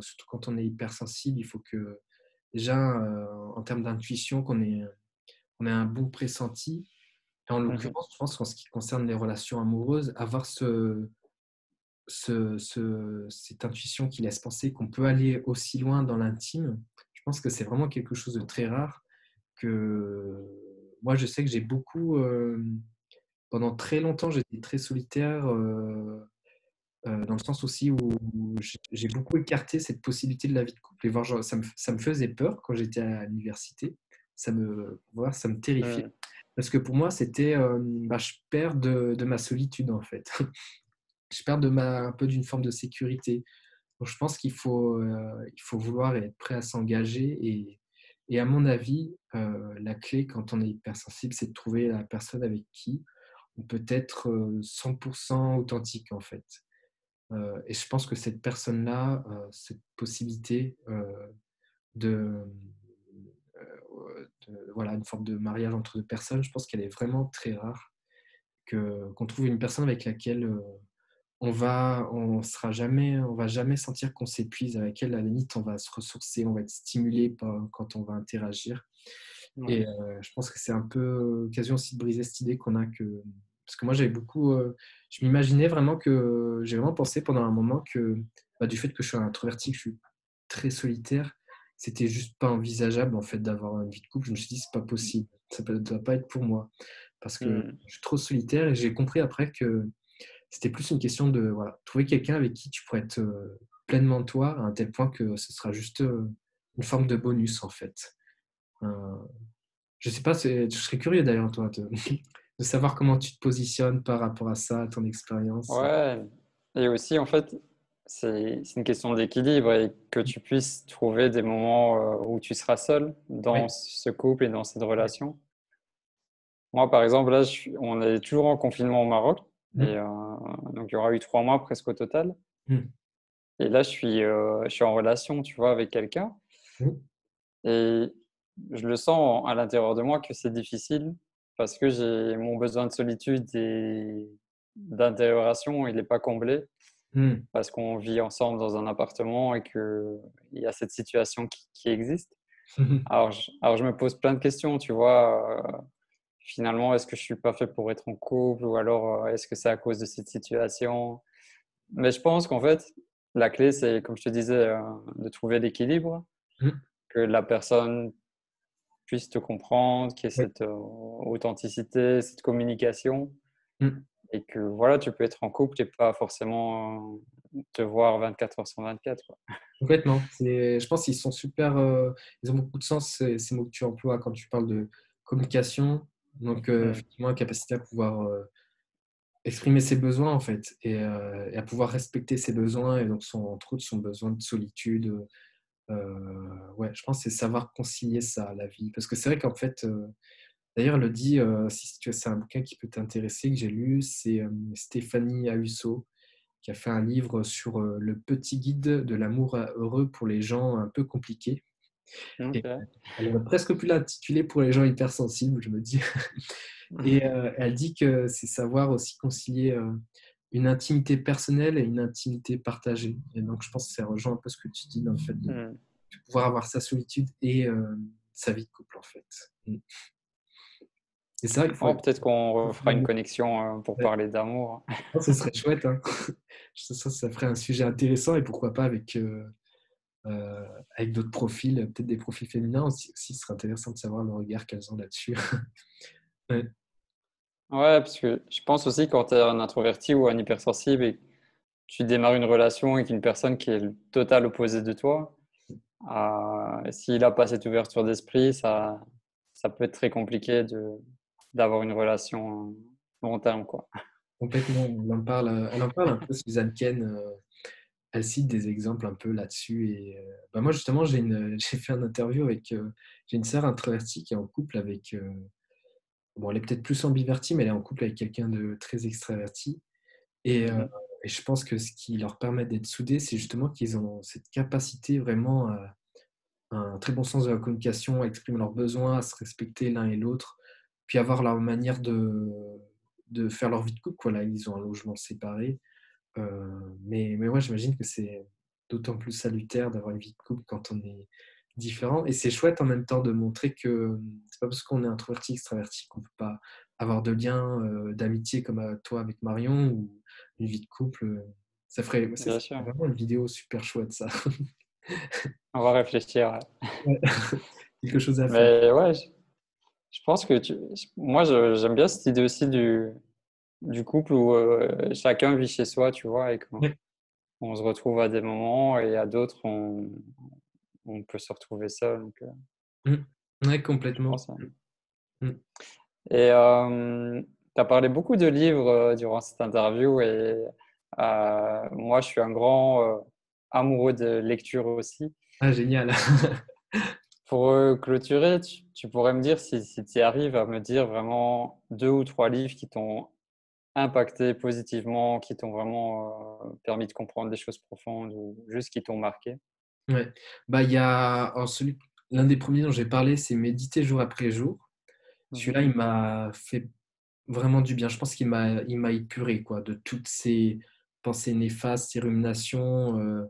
Surtout quand on est hypersensible, il faut que déjà, en termes d'intuition, qu'on ait un bon pressenti. Et en Mhm. l'occurrence, je pense qu'en ce qui concerne les relations amoureuses, avoir cette intuition qui laisse penser qu'on peut aller aussi loin dans l'intime, je pense que c'est vraiment quelque chose de très rare. Que moi, je sais que j'ai beaucoup, pendant très longtemps, j'étais très solitaire, dans le sens aussi où j'ai beaucoup écarté cette possibilité de la vie de couple. Et voir, genre, ça me faisait peur quand j'étais à l'université. Ça me terrifiait. Mhm. Parce que pour moi, c'était, bah, je perds de ma solitude, en fait. je perds un peu d'une forme de sécurité. Donc, je pense il faut vouloir et être prêt à s'engager. Et à mon avis, la clé quand on est hypersensible, c'est de trouver la personne avec qui on peut être 100% authentique, en fait. Et je pense que cette personne-là, cette possibilité de, voilà, une forme de mariage entre deux personnes, je pense qu'elle est vraiment très rare. Qu'on trouve une personne avec laquelle on va jamais sentir qu'on s'épuise, avec elle, à la limite, on va se ressourcer, on va être stimulé quand on va interagir. Ouais. Et je pense que c'est un peu l'occasion aussi de briser cette idée qu'on a que. Parce que moi, j'avais beaucoup. Je m'imaginais vraiment que. J'ai vraiment pensé pendant un moment que, bah, du fait que je suis un introverti, que je suis très solitaire, c'était juste pas envisageable en fait d'avoir une vie de couple. Je me suis dit, c'est pas possible. Ça ne doit pas être pour moi. Parce que Hmm. je suis trop solitaire et j'ai compris après que c'était plus une question de voilà, trouver quelqu'un avec qui tu pourrais être pleinement toi, à un tel point que ce sera juste une forme de bonus en fait. Euh, je sais pas, je serais curieux d'ailleurs, toi, de savoir comment tu te positionnes par rapport à ça, à ton expérience. Ouais. Et aussi, en fait, c'est une question d'équilibre et que tu puisses trouver des moments où tu seras seul dans Oui, ce couple et dans cette oui. relation. Moi, par exemple, là, on est toujours en confinement au Maroc et Mhm. donc il y aura eu 3 mois presque au total. Mhm. Et là, je suis en relation, tu vois, avec quelqu'un Mhm. et je le sens à l'intérieur de moi que c'est difficile parce que j'ai mon besoin de solitude et d'intégration, il n'est pas comblé Mhm. parce qu'on vit ensemble dans un appartement et qu'il y a cette situation qui existe. Mhm. Alors, je me pose plein de questions, tu vois. Finalement, est-ce que je suis pas fait pour être en couple ou alors est-ce que c'est à cause de cette situation? Mais je pense qu'en fait, la clé, c'est, comme je te disais, de trouver l'équilibre, Mhm. que la personne puisse te comprendre, qu'il y ait Oui. cette authenticité, cette communication Mhm. et que voilà, tu peux être en couple et pas forcément te voir 24 heures sur 24, quoi. Complètement. Je pense qu'ils sont super. Ils ont beaucoup de sens, ces mots que tu emploies quand tu parles de communication. Donc, Mm. effectivement, la capacité à pouvoir exprimer ses besoins, en fait, et à pouvoir respecter ses besoins, et donc, entre autres, son besoin de solitude. Ouais, je pense que c'est savoir concilier ça à la vie. Parce que c'est vrai qu'en fait, d'ailleurs, elle le dit, si tu c'est un bouquin qui peut t'intéresser, que j'ai lu, c'est Stéphanie Ahusso qui a fait un livre sur le petit guide de l'amour heureux pour les gens un peu compliqués. Et Ok. elle aurait presque pu l'intituler pour les gens hypersensibles, je me dis. Et elle dit que c'est savoir aussi concilier une intimité personnelle et une intimité partagée. Et donc, je pense que ça rejoint un peu ce que tu dis dans le fait de Mm. pouvoir avoir sa solitude et sa vie de couple, en fait. Mm. Et c'est vrai qu'il faut Oh, être. peut-être qu'on refera une connexion pour Ouais. parler d'amour. Oh, ce serait chouette, hein. Ça ferait un sujet intéressant et pourquoi pas avec d'autres profils, peut-être des profils féminins aussi, ce serait intéressant de savoir le regard qu'elles ont là-dessus. Ouais. Ouais, parce que je pense aussi quand tu es un introverti ou un hypersensible et que tu démarres une relation avec une personne qui est le total opposé de toi, s'il n'a pas cette ouverture d'esprit, ça peut être très compliqué d'avoir une relation long terme, quoi. Complètement, elle en parle un peu, Suzanne Ken, elle cite des exemples un peu là-dessus. Et bah moi, justement, j'ai fait une interview avec. J'ai une sœur introvertie qui est en couple avec. Bon, elle est peut-être plus ambivertie, mais elle est en couple avec quelqu'un de très extraverti. Et, euh, Mhm. et je pense que ce qui leur permet d'être soudés, c'est justement qu'ils ont cette capacité vraiment à un très bon sens de la communication, à exprimer leurs besoins, à se respecter l'un et l'autre, puis avoir leur manière de faire leur vie de couple. Quoi. Là, ils ont un logement séparé. Mais ouais, j'imagine que c'est d'autant plus salutaire d'avoir une vie de couple quand on est différent. Et c'est chouette en même temps de montrer que c'est pas parce qu'on est introverti, extraverti qu'on peut pas avoir de lien d'amitié comme toi avec Marion ou une vie de couple. Ça Bien ferait sûr. vraiment une vidéo super chouette, ça. On va réfléchir. Ouais. Ouais. Quelque chose à faire. Mais ouais, je pense que moi, j'aime bien cette idée aussi du couple où chacun vit chez soi, tu vois, et qu'on Ouais. on se retrouve à des moments et à d'autres, on peut se retrouver seul. Donc, Mm. Ouais, je complètement. pense, hein. Mm. Et tu as parlé beaucoup de livres durant cette interview et Moi, je suis un grand amoureux de lecture aussi. Ah, génial. Pour clôturer, tu pourrais me dire si tu arrives à me dire vraiment 2 ou 3 livres qui t'ont impacté positivement, qui t'ont vraiment permis de comprendre des choses profondes ou juste qui t'ont marqué. Ouais. Bah, il y a alors l'un des premiers dont j'ai parlé, c'est Méditer jour après jour. Celui-là, Mhm. il m'a fait vraiment du bien. Je pense qu'il m'a épuré quoi, de toutes ces pensées néfastes, ces ruminations.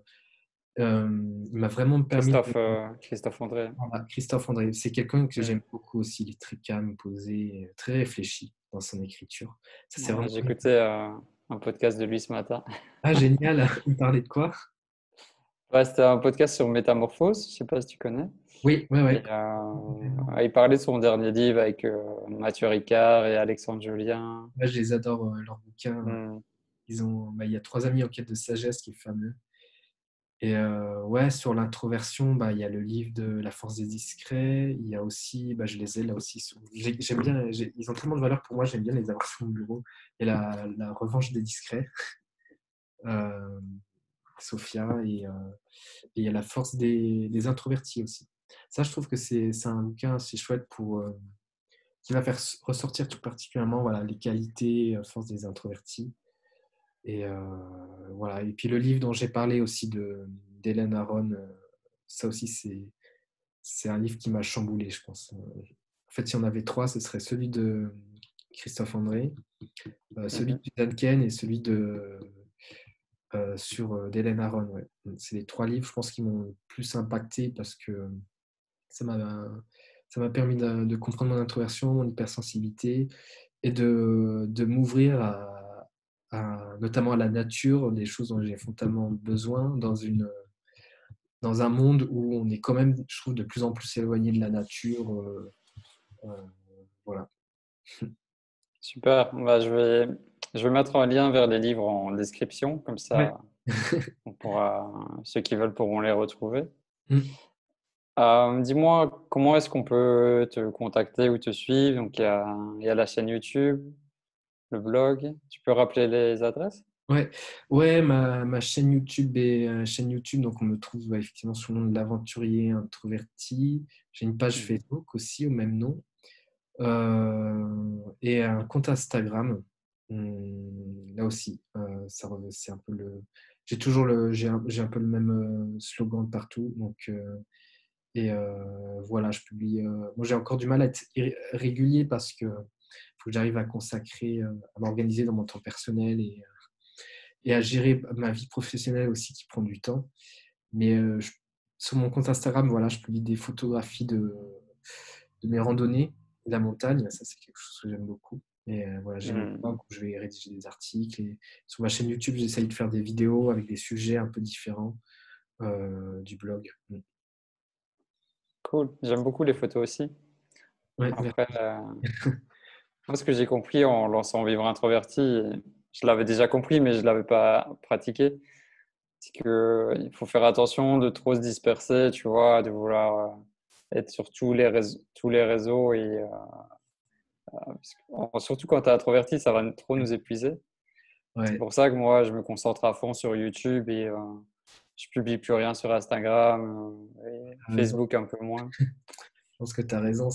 Il m'a vraiment permis de. Christophe André. Voilà, Christophe André, c'est quelqu'un que Mm. j'aime beaucoup aussi. Il est très calme, posé, très réfléchi dans son écriture. Ça, c'est Ouais, vraiment. j'ai écouté un podcast de lui ce matin. Ah, génial. Il parlait de quoi? Ouais, c'était un podcast sur Métamorphose, je sais pas si tu connais. Oui, ouais, Et ouais. il parlait de son dernier livre avec Mathieu Ricard et Alexandre Julien. Moi, je les adore, leurs bouquins. Mm. Bah, il y a Trois amis en quête de sagesse qui est fameux. Et ouais, sur l'introversion, bah, il y a le livre de La force des discrets. Il y a aussi, bah, je les ai là aussi. J'aime bien, ils ont tellement de valeur pour moi, j'aime bien les avoir sur mon bureau. Il y a la revanche des discrets, euh, Sophia, et il y a La force des introvertis aussi. Ça, je trouve que c'est un bouquin assez chouette qui va faire ressortir tout particulièrement voilà, les qualités, force des introvertis. Et voilà. Et puis le livre dont j'ai parlé aussi d'Hélène Aron, ça aussi c'est un livre qui m'a chamboulé, je pense. En fait, s'il y en avait trois, ce serait celui de Christophe André, celui de Mhm. Suzanne Cain et celui d'Hélène Aron. Ouais. C'est les trois livres, je pense, qui m'ont le plus impacté parce que ça m'a ça m'a permis de comprendre mon introversion, mon hypersensibilité et de m'ouvrir notamment à la nature, des choses dont j'ai fondamentalement besoin dans un monde où on est quand même, je trouve, de plus en plus éloigné de la nature. Euh, voilà. Super. Bah, je vais mettre un lien vers les livres en description, comme Ouais. ça ceux qui veulent pourront les retrouver. Mm. Dis-moi, comment est-ce qu'on peut te contacter ou te suivre? Donc, il y a la chaîne YouTube, le blog. Tu peux rappeler les adresses? Ouais, ouais, ma chaîne YouTube chaîne YouTube, donc on me trouve effectivement sous le nom de l'aventurier introverti. J'ai une page Mhm. Facebook aussi au même nom. Et un compte Instagram. Là aussi, c'est un peu j'ai un peu le même slogan partout. Donc, et voilà, je publie. Moi, j'ai encore du mal à être régulier parce que faut que j'arrive à consacrer, à m'organiser dans mon temps personnel et à gérer ma vie professionnelle aussi qui prend du temps. Mais sur mon compte Instagram, voilà, je publie des photographies de mes randonnées de la montagne. Ça, c'est quelque chose que j'aime beaucoup. Et voilà, j'ai mon Mhm. blog où je vais rédiger des articles. Et sur ma chaîne YouTube, j'essaye de faire des vidéos avec des sujets un peu différents du blog. Cool. J'aime beaucoup les photos aussi. Ouais, Après, moi, ce que j'ai compris en lançant Vivre Introverti, je l'avais déjà compris, mais je ne l'avais pas pratiqué, c'est qu'il faut faire attention de trop se disperser, tu vois, de vouloir être sur tous les réseaux surtout quand tu es introverti, ça va trop nous épuiser. C'est ouais, pour ça que moi, je me concentre à fond sur YouTube et je publie plus rien sur Instagram, et t'as raison. Facebook un peu moins. Je pense que tu as raison.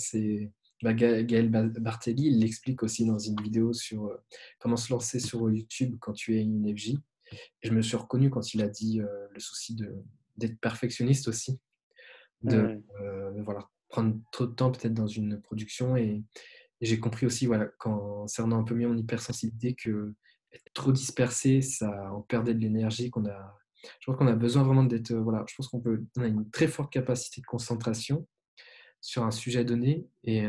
Gaël Barthély, il l'explique aussi dans une vidéo sur comment se lancer sur YouTube quand tu es une FJ. Et je me suis reconnu quand il a dit le souci d'être perfectionniste aussi, de Hmm. voilà, prendre trop de temps peut-être dans une production. Et j'ai compris aussi, voilà, qu'en cernant un peu mieux mon hypersensibilité, que être trop dispersé, ça en perdait de l'énergie Je pense qu'on a besoin vraiment d'être. Voilà, je pense on a une très forte capacité de concentration sur un sujet donné. Et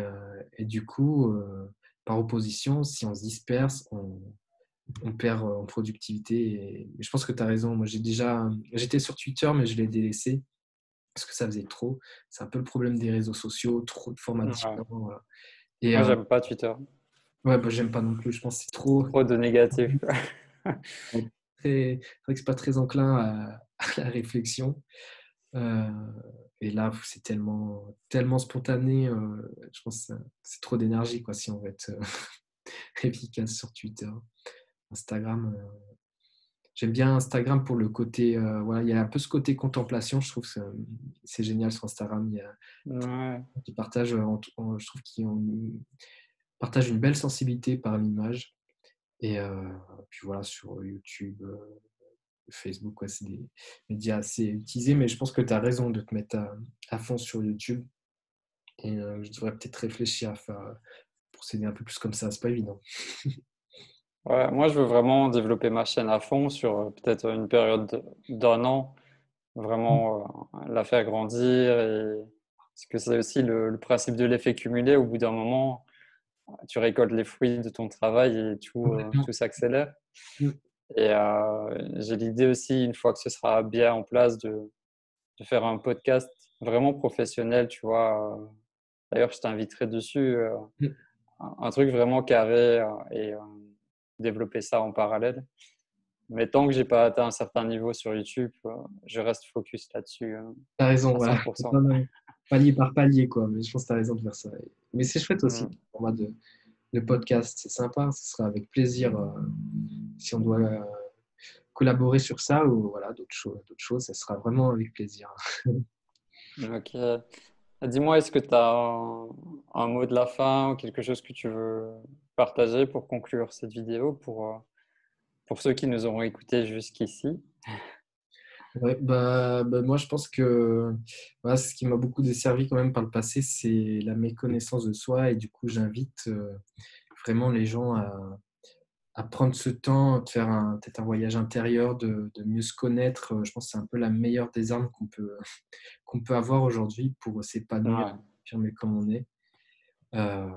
du coup, par opposition, si on se disperse, on perd en productivité. Et je pense que tu as raison. Moi, j'étais sur Twitter, mais je l'ai délaissé parce que ça faisait trop. C'est un peu le problème des réseaux sociaux, trop de formats Ouais. différents. Voilà. Et Moi, j'aime pas Twitter. ouais, bah, j'aime pas non plus. Je pense que c'est trop. Trop de négatifs, quoi. C'est vrai que c'est pas très enclin à la réflexion. Euh, et là, c'est tellement spontané. Je pense que c'est trop d'énergie, quoi, si on veut être efficace sur Twitter. Instagram, j'aime bien Instagram pour le côté, voilà, il y a un peu ce côté contemplation. Je trouve que c'est génial sur Instagram. Il y a Ouais. qui partagent, je trouve qu'ils partagent une belle sensibilité par l'image. Et puis voilà, sur YouTube, Facebook, ouais, c'est des médias assez utilisés. Mais je pense que tu as raison de te mettre à fond sur YouTube. Et je devrais peut-être réfléchir à faire procéder un peu plus comme ça. C'est pas évident. Ouais, moi, je veux vraiment développer ma chaîne à fond sur peut-être une période d'un an, vraiment la faire grandir. Parce que c'est aussi le principe de l'effet cumulé. Au bout d'un moment, tu récoltes les fruits de ton travail et tout Complètement. s'accélère. Mm. Et j'ai l'idée aussi, une fois que ce sera bien en place, de faire un podcast vraiment professionnel, tu vois. D'ailleurs, je t'inviterai dessus, Mm. un truc vraiment carré et développer ça en parallèle. Mais tant que j'ai pas atteint un certain niveau sur YouTube, je reste focus là-dessus T'as raison, à voilà. C'est 100%. pas mal. Palier par palier, quoi. Mais je pense que t'as raison de faire ça. Mais c'est chouette aussi, le Mm. format de podcast. C'est sympa. Ce sera avec plaisir si on doit collaborer sur ça ou voilà, d'autres choses, ça sera vraiment avec plaisir. Ok. Dis-moi, est-ce que tu as un mot de la fin ou quelque chose que tu veux partager pour conclure cette vidéo pour ceux qui nous auront écoutés jusqu'ici? Ouais, bah, moi, je pense que voilà, ce qui m'a beaucoup desservi quand même par le passé, c'est la méconnaissance de soi. Et du coup, j'invite vraiment les gens à prendre ce temps, de faire peut-être un voyage intérieur, de mieux se connaître. Je pense que c'est un peu la meilleure des armes qu'on peut avoir aujourd'hui pour s'épanouir, Ouais. affirmer comme on est. Euh,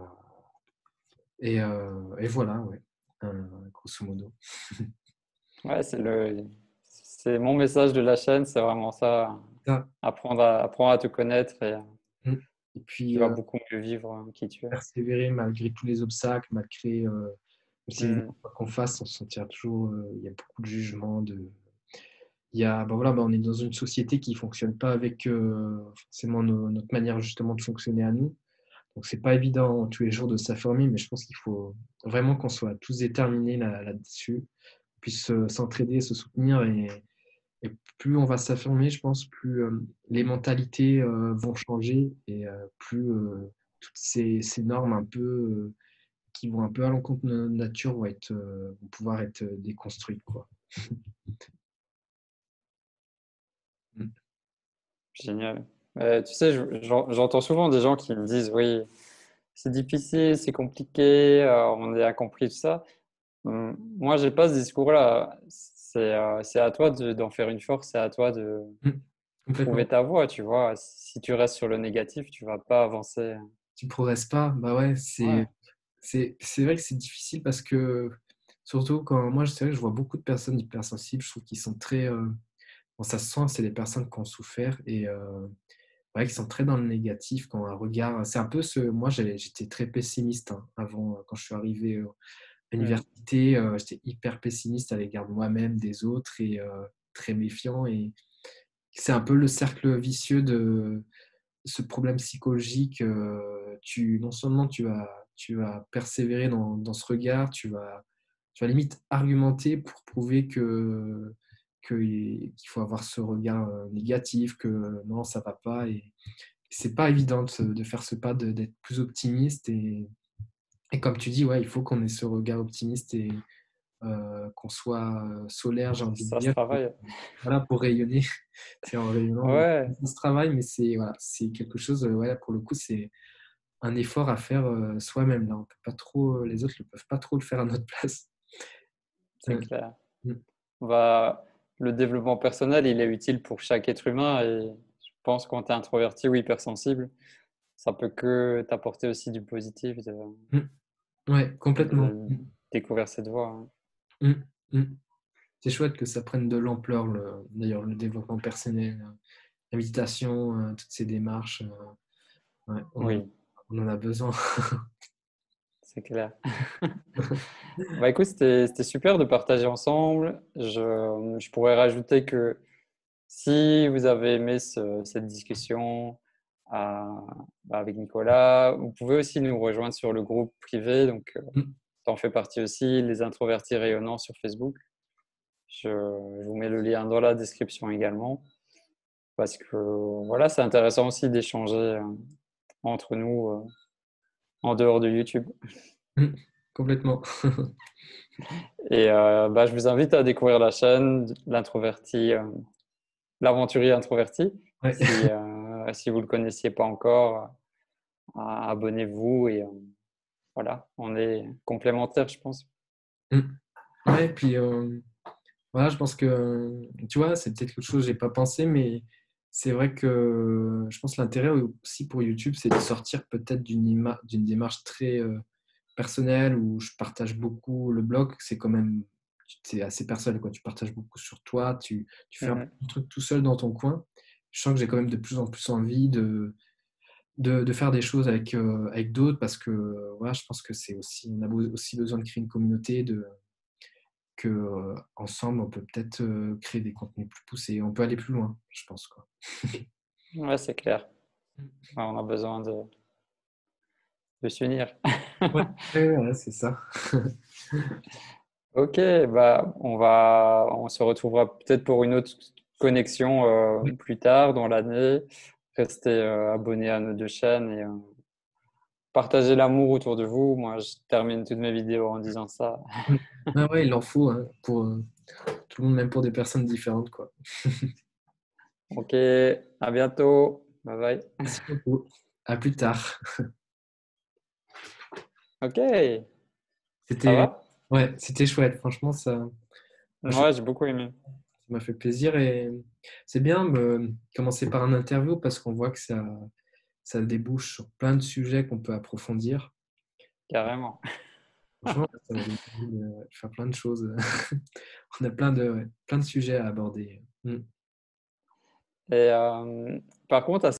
et voilà, ouais, grosso modo. Ouais, c'est mon message de la chaîne, c'est vraiment ça. Ça. Apprendre à te connaître et Mm. Et tu puis, vas beaucoup mieux vivre qui tu es. persévérer malgré tous les obstacles, malgré c'est évident Mm. quoi qu'on fasse, on se sentira toujours, il y a beaucoup de jugements, il y a, ben voilà, ben on est dans une société qui fonctionne pas avec forcément notre manière justement de fonctionner à nous. Donc c'est pas évident tous les jours de s'affirmer, mais je pense qu'il faut vraiment qu'on soit tous déterminés là-dessus, qu'on puisse s'entraider, se soutenir et plus on va s'affirmer, je pense, plus les mentalités vont changer et plus toutes ces normes un peu qui vont un peu à l'encontre de notre nature vont pouvoir être déconstruites, quoi. Mm. Génial. Tu sais, j'entends souvent des gens qui me disent, oui, c'est difficile, c'est compliqué, on est incompris, tout ça. Moi, j'ai pas ce discours-là. C'est à toi d'en faire une force, c'est à toi de Mm. trouver Complètement. ta voie, tu vois. Si tu restes sur le négatif, tu vas pas avancer. Tu progresses pas, bah ouais, Ouais, c'est vrai que c'est difficile parce que surtout quand moi, c'est vrai que je vois beaucoup de personnes hypersensibles, je trouve qu'ils sont très bon, ça se sent, c'est des personnes qui ont souffert et ouais, qui sont très dans le négatif quand un regard. C'est un peu ce. Moi, j'étais très pessimiste hein, avant, quand je suis arrivé à mm, l'université. J'étais hyper pessimiste à l'égard de moi-même, des autres et très méfiant. Et c'est un peu le cercle vicieux de ce problème psychologique. Non seulement tu vas persévérer dans ce regard, tu vas limite argumenter pour prouver qu'il faut avoir ce regard négatif, que non, ça va pas. Et c'est pas évident de faire ce pas, d'être plus optimiste. Et comme tu dis, ouais, il faut qu'on ait ce regard optimiste et qu'on soit solaire, j'ai envie de ça se dire, travaille. voilà, pour rayonner. C'est en rayonnant. Ouais, Ça se travaille, mais c'est voilà, c'est quelque chose, ouais, pour le coup, c'est un effort à faire soi-même. Là, on peut pas trop, les autres ne peuvent pas trop le faire à notre place. c'est clair. Mm. Va, le développement personnel, il est utile pour chaque être humain et je pense quand tu es introverti ou hypersensible, ça peut que t'apporter aussi du positif Mm. Ouais, complètement. de découvrir cette voie, hein. Mm. Mm. C'est chouette que ça prenne de l'ampleur, d'ailleurs, le développement personnel, la méditation, toutes ces démarches. Ouais, Oui, on en a besoin. c'est clair. Bah écoute, c'était super de partager ensemble. Je pourrais rajouter que si vous avez aimé cette discussion avec Nicolas, vous pouvez aussi nous rejoindre sur le groupe privé. Donc, Mm. tu en fais partie aussi, les introvertis rayonnants sur Facebook. Je vous mets le lien dans la description également. Parce que voilà, c'est intéressant aussi d'échanger entre nous en dehors de YouTube. Complètement. Et bah, je vous invite à découvrir la chaîne, l'introverti, l'aventurier introverti. Ouais. Si vous ne le connaissiez pas encore, abonnez-vous et voilà, on est complémentaires, je pense. Ouais, puis voilà, je pense que, tu vois, c'est peut-être quelque chose que j'ai pas pensé, mais c'est vrai que je pense que l'intérêt aussi pour YouTube, c'est de sortir peut-être d'une démarche très personnelle où je partage beaucoup le blog. C'est quand même, c'est assez personnel, quoi. Tu partages beaucoup sur toi, tu fais un Mhm. truc tout seul dans ton coin. Je sens que j'ai quand même de plus en plus envie de faire des choses avec d'autres parce que voilà, je pense que c'est aussi, on a aussi besoin de créer une communauté, que ensemble on peut peut-être créer des contenus plus poussés. On peut aller plus loin, je pense, quoi. Ouais, c'est clair. Ouais, on a besoin de s'unir. Ouais, ouais, ouais, c'est ça. Ok, bah, on se retrouvera peut-être pour une autre connexion plus tard dans l'année. Restez abonnés à nos deux chaînes et partagez l'amour autour de vous. Moi, je termine toutes mes vidéos en disant ça. Ah ouais, il en faut hein, pour tout le monde, même pour des personnes différentes, quoi. Ok, à bientôt. Bye bye. Merci beaucoup. À plus tard. Ok, ça C'était va? ouais, c'était chouette. Franchement, ça Ouais, j'ai beaucoup aimé. m'a fait plaisir et c'est bien de commencer par un interview parce qu'on voit que ça débouche sur plein de sujets qu'on peut approfondir. Carrément. Franchement, ça m'a donné envie de faire plein de choses. On a ouais, plein de sujets à aborder. Et par contre, à